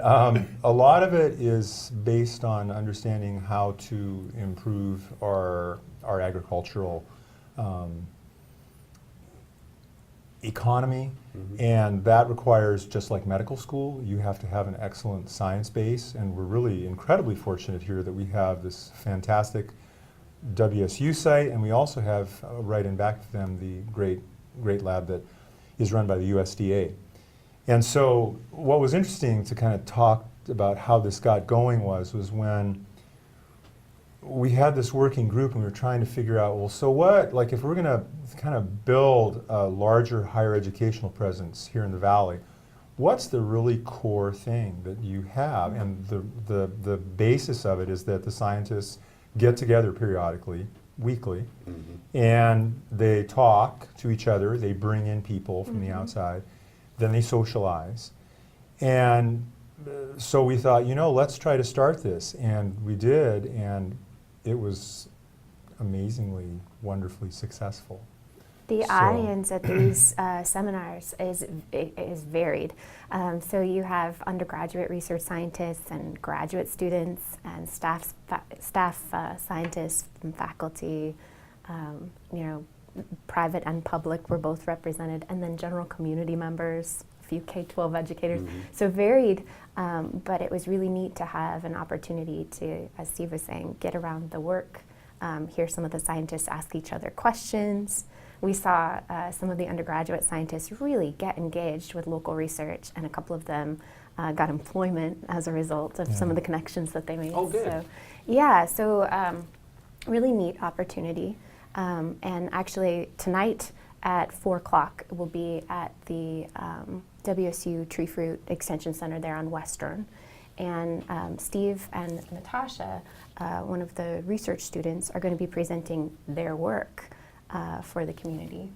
a lot of it is based on understanding how to improve our agricultural economy, and that requires, just like medical school, you have to have an excellent science base, and we're really incredibly fortunate here that we have this fantastic WSU site, and we also have, right in back of them, the great lab that is run by the USDA. And so what was interesting to kind of talk about how this got going was when we had this working group and we were trying to figure out, well, so what, like if we're going to kind of build a larger higher educational presence here in the Valley, what's the really core thing that you have? And the basis of it is that the scientists get together periodically weekly, and they talk to each other. They bring in people from the outside, then they socialize, and so we thought, let's try to start this, and we did, and it was amazingly, wonderfully successful. The audience at these seminars is varied. So you have undergraduate research scientists and graduate students and staff scientists and faculty, private and public were both represented, and then general community members, a few K-12 educators. So varied, but it was really neat to have an opportunity to, as Steve was saying, get around the work, hear some of the scientists ask each other questions. We saw some of the undergraduate scientists really get engaged with local research, and a couple of them got employment as a result of some of the connections that they made. Oh, good. So, yeah, so really neat opportunity. And actually tonight at 4 o'clock we'll be at the WSU Tree Fruit Extension Center there on Western. And Steve and Natasha, one of the research students, are going to be presenting their work for the community.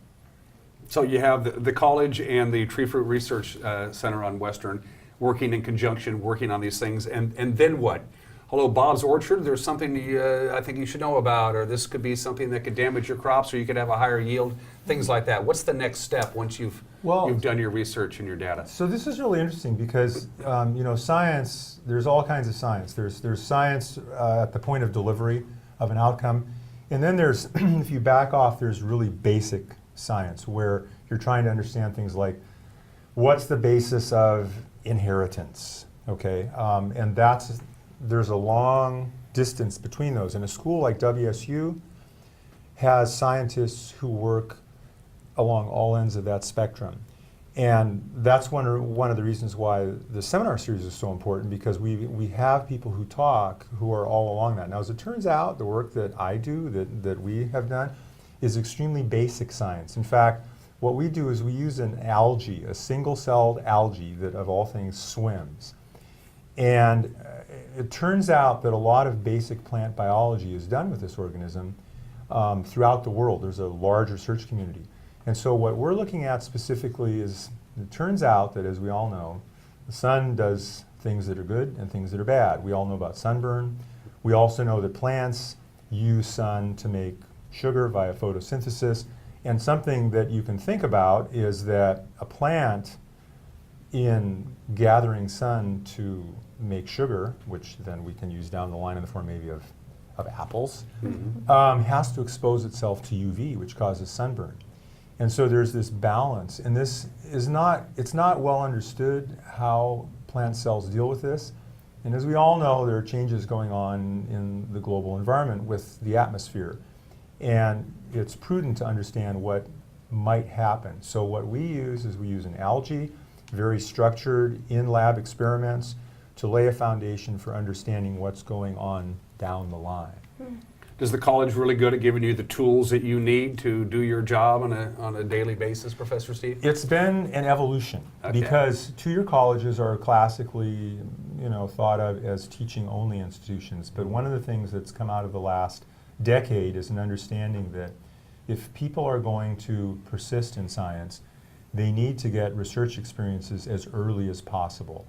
So you have the college and the Tree Fruit Research Center on Western working in conjunction, working on these things, and then what? Hello, Bob's Orchard, there's something I think you should know about, or this could be something that could damage your crops, or you could have a higher yield, things like that. What's the next step once you've done your research and your data? So this is really interesting because science, there's all kinds of science. There's science at the point of delivery of an outcome, and then there's, if you back off, there's really basic science where you're trying to understand things like what's the basis of inheritance, okay? And there's a long distance between those. And a school like WSU has scientists who work along all ends of that spectrum. And that's one of the reasons why the seminar series is so important, because we have people who talk who are all along that. Now, as it turns out, the work that I do, that we have done, is extremely basic science. In fact, what we do is we use an algae, a single-celled algae that, of all things, swims. And it turns out that a lot of basic plant biology is done with this organism throughout the world. There's a large research community. And so what we're looking at specifically is, it turns out that, as we all know, the sun does things that are good and things that are bad. We all know about sunburn. We also know that plants use sun to make sugar via photosynthesis. And something that you can think about is that a plant, in gathering sun to make sugar, which then we can use down the line in the form maybe of apples, has to expose itself to UV, which causes sunburn. And so there's this balance, and this is it's not well understood how plant cells deal with this. And as we all know, there are changes going on in the global environment with the atmosphere. And it's prudent to understand what might happen. So what we use is we use an algae, very structured in-lab experiments, to lay a foundation for understanding what's going on down the line. Is the college really good at giving you the tools that you need to do your job on a daily basis, Professor Steve? It's been an evolution, because two-year colleges are classically, thought of as teaching-only institutions. But one of the things that's come out of the last decade is an understanding that if people are going to persist in science, they need to get research experiences as early as possible.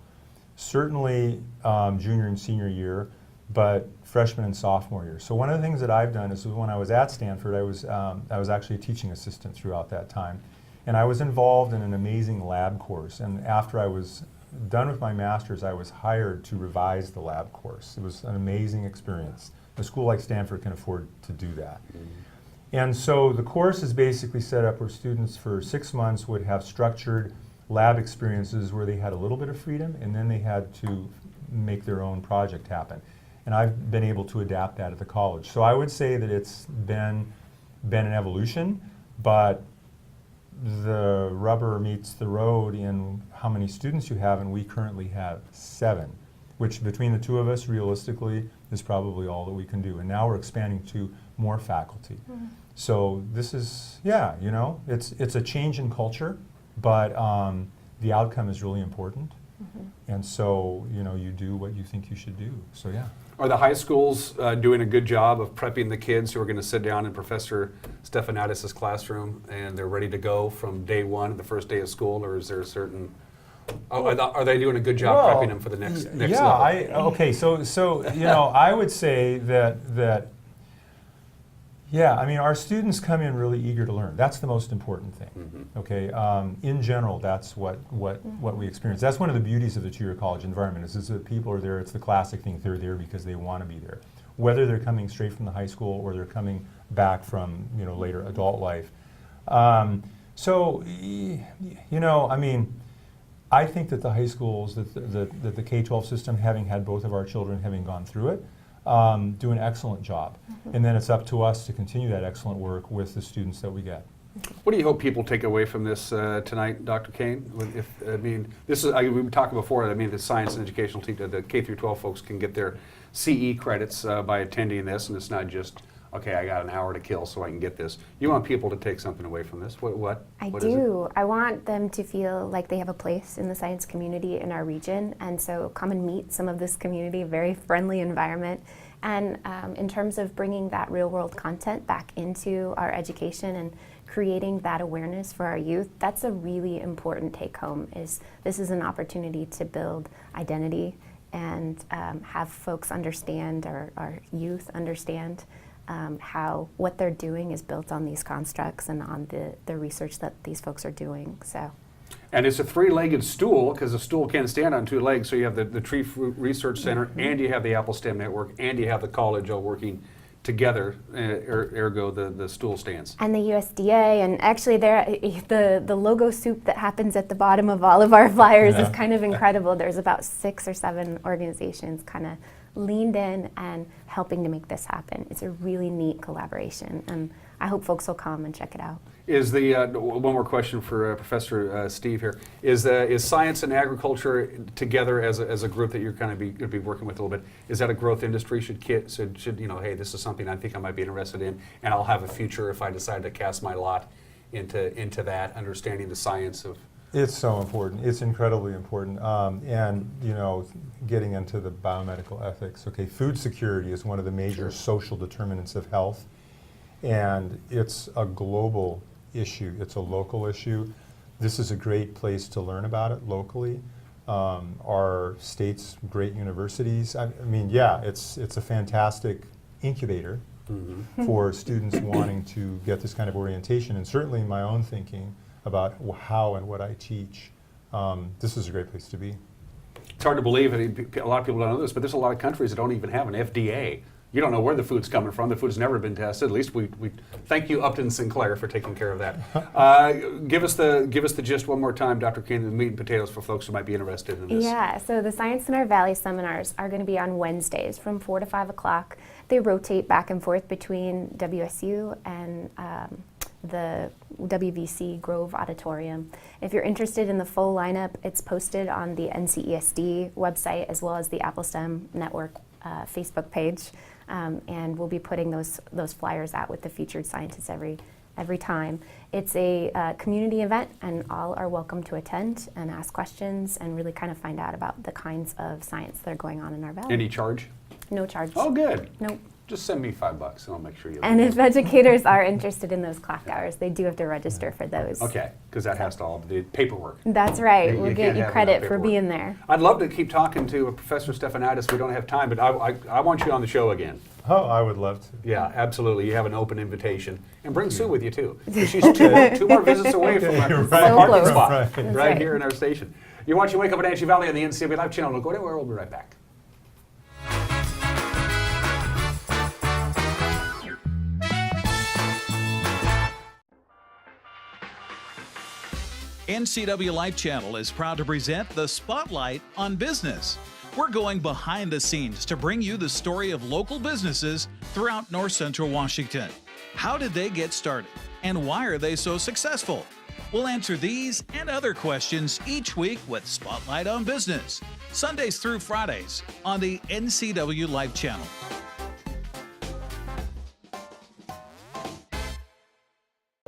Certainly junior and senior year, but freshman and sophomore year. So one of the things that I've done is, when I was at Stanford, I was actually a teaching assistant throughout that time. And I was involved in an amazing lab course. And after I was done with my master's, I was hired to revise the lab course. It was an amazing experience. A school like Stanford can afford to do that. And so the course is basically set up where students for 6 months would have structured lab experiences where they had a little bit of freedom, and then they had to make their own project happen. And I've been able to adapt that at the college. So I would say that it's been an evolution, but the rubber meets the road in how many students you have, and we currently have 7, which between the two of us, realistically, is probably all that we can do. And now we're expanding to more faculty. So this is, it's a change in culture, but the outcome is really important. And so, you know, you do what you think you should do. So yeah. Are the high schools doing a good job of prepping the kids who are going to sit down in Professor Stefanides' classroom and they're ready to go from day one, the first day of school, or is there a certain... are they doing a good job prepping them for the next level? Okay, so you know, I would say that yeah, I mean, our students come in really eager to learn. That's the most important thing. Okay, in general, that's what we experience. That's one of the beauties of the two-year college environment is that people are there. It's the classic thing. They're there because they want to be there, whether they're coming straight from the high school or they're coming back from, you know, later adult life. So you know, I mean, I think that the high schools, that the K-12 system, having had both of our children having gone through it, do an excellent job. And then it's up to us to continue that excellent work with the students that we get. What do you hope people take away from this tonight, Dr. Kane? I mean, this is, we were talking before, I mean, the science and educational team, the K through 12 folks can get their CE credits by attending this, and it's not just, okay, I got an hour to kill so I can get this. You want people to take something away from this. What I is do. I want them to feel like they have a place in the science community in our region, and so come and meet some of this community, very friendly environment. And in terms of bringing that real-world content back into our education and creating that awareness for our youth, that's a really important take-home. This is an opportunity to build identity and have folks understand, our youth understand, how what they're doing is built on these constructs and on the research that these folks are doing. So. And it's a three-legged stool, because a stool can't stand on two legs, so you have the Tree Fruit Research Center, and you have the Apple STEM Network, and you have the college all working together, ergo the stool stands. And the USDA, and actually the logo soup that happens at the bottom of all of our flyers is kind of incredible. There's about 6 or 7 organizations kind of leaned in and helping to make this happen. It's a really neat collaboration, and I hope folks will come and check it out. Is the one more question for Professor Steve here? Is science and agriculture together as a group that you're kind of going to be working with a little bit? Is that a growth industry? Should you know, hey, this is something I think I might be interested in, and I'll have a future if I decide to cast my lot into that, understanding the science of. It's so important. It's incredibly important. And you know, getting into the biomedical ethics. Okay, food security is one of the major social determinants of health, and it's a global issue. It's a local issue. This is a great place to learn about it locally. Our state's great universities. I mean, yeah, it's a fantastic incubator for students wanting to get this kind of orientation, and certainly my own thinking about how and what I teach. This is a great place to be. It's hard to believe, a lot of people don't know this, but there's a lot of countries that don't even have an FDA. You don't know where the food's coming from. The food's never been tested. At least we thank you, Upton Sinclair, for taking care of that. Give us the gist one more time, Dr. Kane, the meat and potatoes for folks who might be interested in this. Yeah, so the Science in Our Valley seminars are going to be on Wednesdays from 4 to 5 o'clock. They rotate back and forth between WSU and the WVC Grove Auditorium. If you're interested in the full lineup, it's posted on the NCESD website as well as the Apple STEM Network Facebook page. And we'll be putting those flyers out with the featured scientists every time. It's a community event, and all are welcome to attend and ask questions and really kind of find out about the kinds of science that are going on in our valley. Any charge? No charge. Oh, good. Nope. Just send me $5 and I'll make sure you. And if educators are interested in those clock hours, they do have to register for those. Okay, because that has to all the paperwork. That's right. We'll You get can't you have credit enough for paperwork. being there. I'd love to keep talking to Professor Stefanides. We don't have time, but I want you on the show again. Oh, I would love to. Yeah, absolutely. You have an open invitation. And bring Sue with you, too. She's two more visits away from our parking spot right here in our station. You're watching Wake Up Wenatchee Valley on the NCW Live channel. Don't go anywhere. We'll be right back. NCW Life Channel is proud to present the Spotlight on Business. We're going behind the scenes to bring you the story of local businesses throughout North Central Washington. How did they get started, and why are they so successful? We'll answer these and other questions each week with Spotlight on Business, Sundays through Fridays on the NCW Life Channel.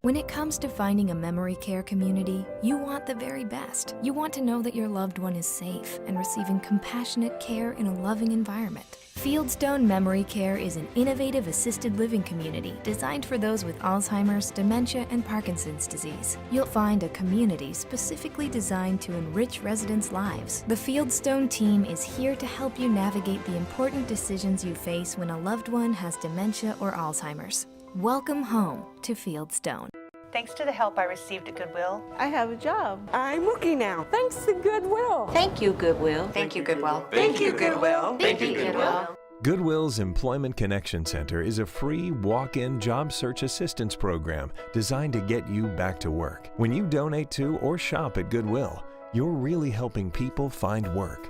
When it comes to finding a memory care community, you want the very best. You want to know that your loved one is safe and receiving compassionate care in a loving environment. Fieldstone Memory Care is an innovative assisted living community designed for those with Alzheimer's, dementia, and Parkinson's disease. You'll find a community specifically designed to enrich residents' lives. The Fieldstone team is here to help you navigate the important decisions you face when a loved one has dementia or Alzheimer's. Welcome home to Fieldstone. Thanks to the help I received at Goodwill, I have a job. I'm working now. Thanks to Goodwill. Thank you, Goodwill. Thank you, Goodwill. Thank you, Goodwill. Thank you, Goodwill. Goodwill's Employment Connection Center is a free walk-in job search assistance program designed to get you back to work. When you donate to or shop at Goodwill, you're really helping people find work.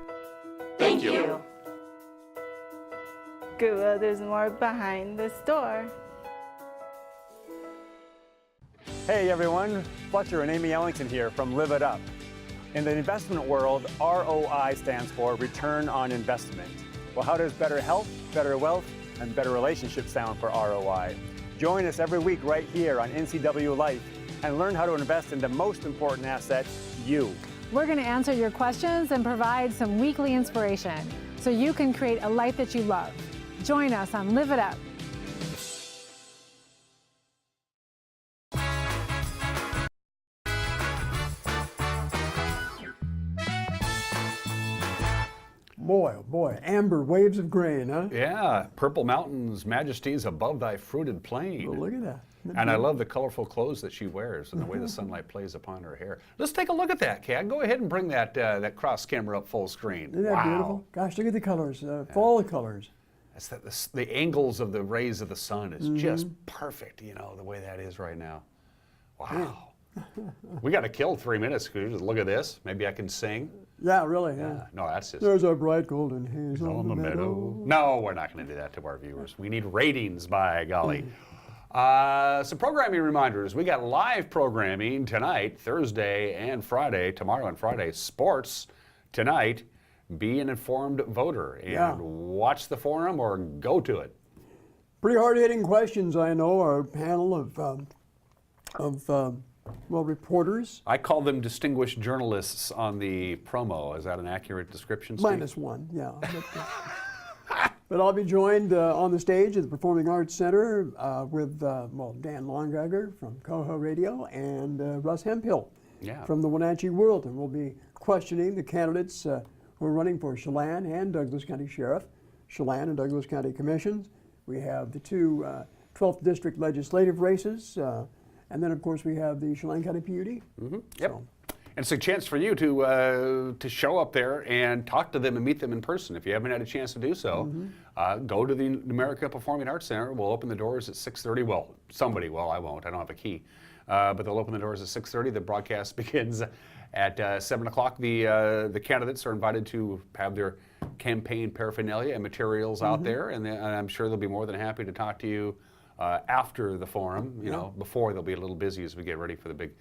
Thank you. Goodwill, there's more behind the store. Hey everyone, Fletcher and Amy Ellington here from Live It Up. In the investment world, ROI stands for Return on Investment. Well, how does better health, better wealth, and better relationships sound for ROI? Join us every week right here on NCW Life and learn how to invest in the most important asset, you. We're going to answer your questions and provide some weekly inspiration so you can create a life that you love. Join us on Live It Up. Boy, oh boy, amber waves of grain, huh? Yeah, purple mountains, majesties above thy fruited plain. Well, look at that. And I love the colorful clothes that she wears and the way the sunlight plays upon her hair. Let's take a look at that, Kat. Go ahead and bring that that cross camera up full screen. Isn't that beautiful? Gosh, look at the colors, fall colors. That's the angles of the rays of the sun is just perfect, you know, the way that is right now. Wow. We got to kill 3 minutes. Could you just look at this? Maybe I can sing. Yeah, really. Yeah. No, that's just. There's a bright golden haze on the meadow. No, we're not going to do that to our viewers. We need ratings, by golly. Some programming reminders. We got live programming tonight, Thursday and Friday. Tomorrow and Friday, sports tonight. Be an informed voter and watch the forum or go to it. Pretty hard-hitting questions, I know. Our panel of reporters. I call them distinguished journalists on the promo. Is that an accurate description, Steve? -1, yeah. But I'll be joined on the stage at the Performing Arts Center with Dan Longegger from Coho Radio and Russ Hemphill from the Wenatchee World. And we'll be questioning the candidates who are running for Chelan and Douglas County Sheriff, Chelan and Douglas County Commissions. We have the two 12th District legislative races. And then, of course, we have the Chelan County PUD. Yep. So. And it's a chance for you to show up there and talk to them and meet them in person. If you haven't had a chance to do so, go to the America Performing Arts Center. We'll open the doors at 6:30. Well, somebody will. I won't. I don't have a key. But they'll open the doors at 6:30. The broadcast begins at 7 o'clock. The candidates are invited to have their campaign paraphernalia and materials out there, and I'm sure they'll be more than happy to talk to you after the forum. You know, before they'll be a little busy as we get ready for the big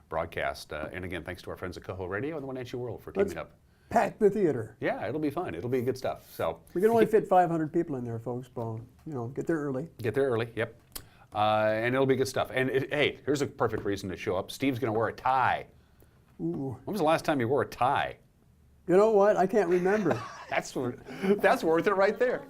broadcast. And again, thanks to our friends at Coho Radio and the Wenatchee World for teaming up. Pack the theater. Yeah, it'll be fun. It'll be good stuff. So we can only fit 500 people in there, folks. But get there early. Get there early. Yep. And it'll be good stuff. And hey, here's a perfect reason to show up. Steve's going to wear a tie. Ooh. When was the last time you wore a tie? You know what? I can't remember. That's worth it right there.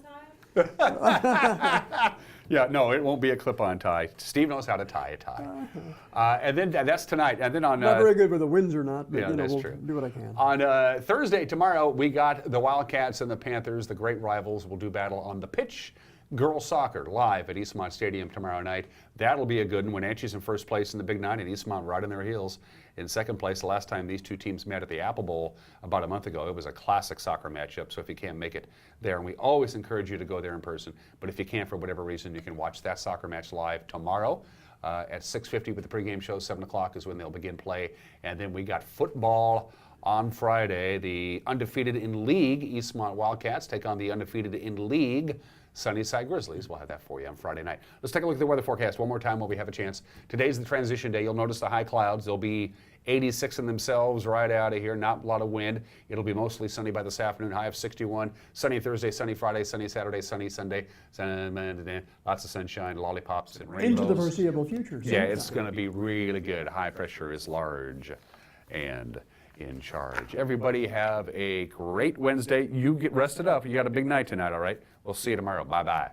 Yeah, no, it won't be a clip-on tie. Steve knows how to tie a tie. And then that's tonight. And then on not very good with the winds or not, but that's we'll true. do what I can. On Thursday, tomorrow, we got the Wildcats and the Panthers, the great rivals, will do battle on the pitch. Girls soccer live at Eastmont Stadium tomorrow night. That'll be a good one. Wenatchee's in first place in the Big Nine, and Eastmont right on their heels in second place. The last time these two teams met at the Apple Bowl about a month ago, it was a classic soccer matchup. So if you can't make it there, and we always encourage you to go there in person, but if you can't for whatever reason, you can watch that soccer match live tomorrow at 6:50 with the pregame show. 7 o'clock is when they'll begin play. And then we got football on Friday. The undefeated in league Eastmont Wildcats take on the undefeated in league Sunnyside Grizzlies. We'll have that for you on Friday night. Let's take a look at the weather forecast one more time while we have a chance. Today's the transition day. You'll notice the high clouds. They'll be 86 in themselves right out of here. Not a lot of wind. It'll be mostly sunny by this afternoon. High of 61. Sunny Thursday, sunny Friday, sunny Saturday, sunny Sunday. Lots of sunshine, lollipops, and rainbows. Into the foreseeable future. Yeah, it's going to be really good. High pressure is large and in charge. Everybody have a great Wednesday. You get rested up. You got a big night tonight, all right? We'll see you tomorrow. Bye-bye.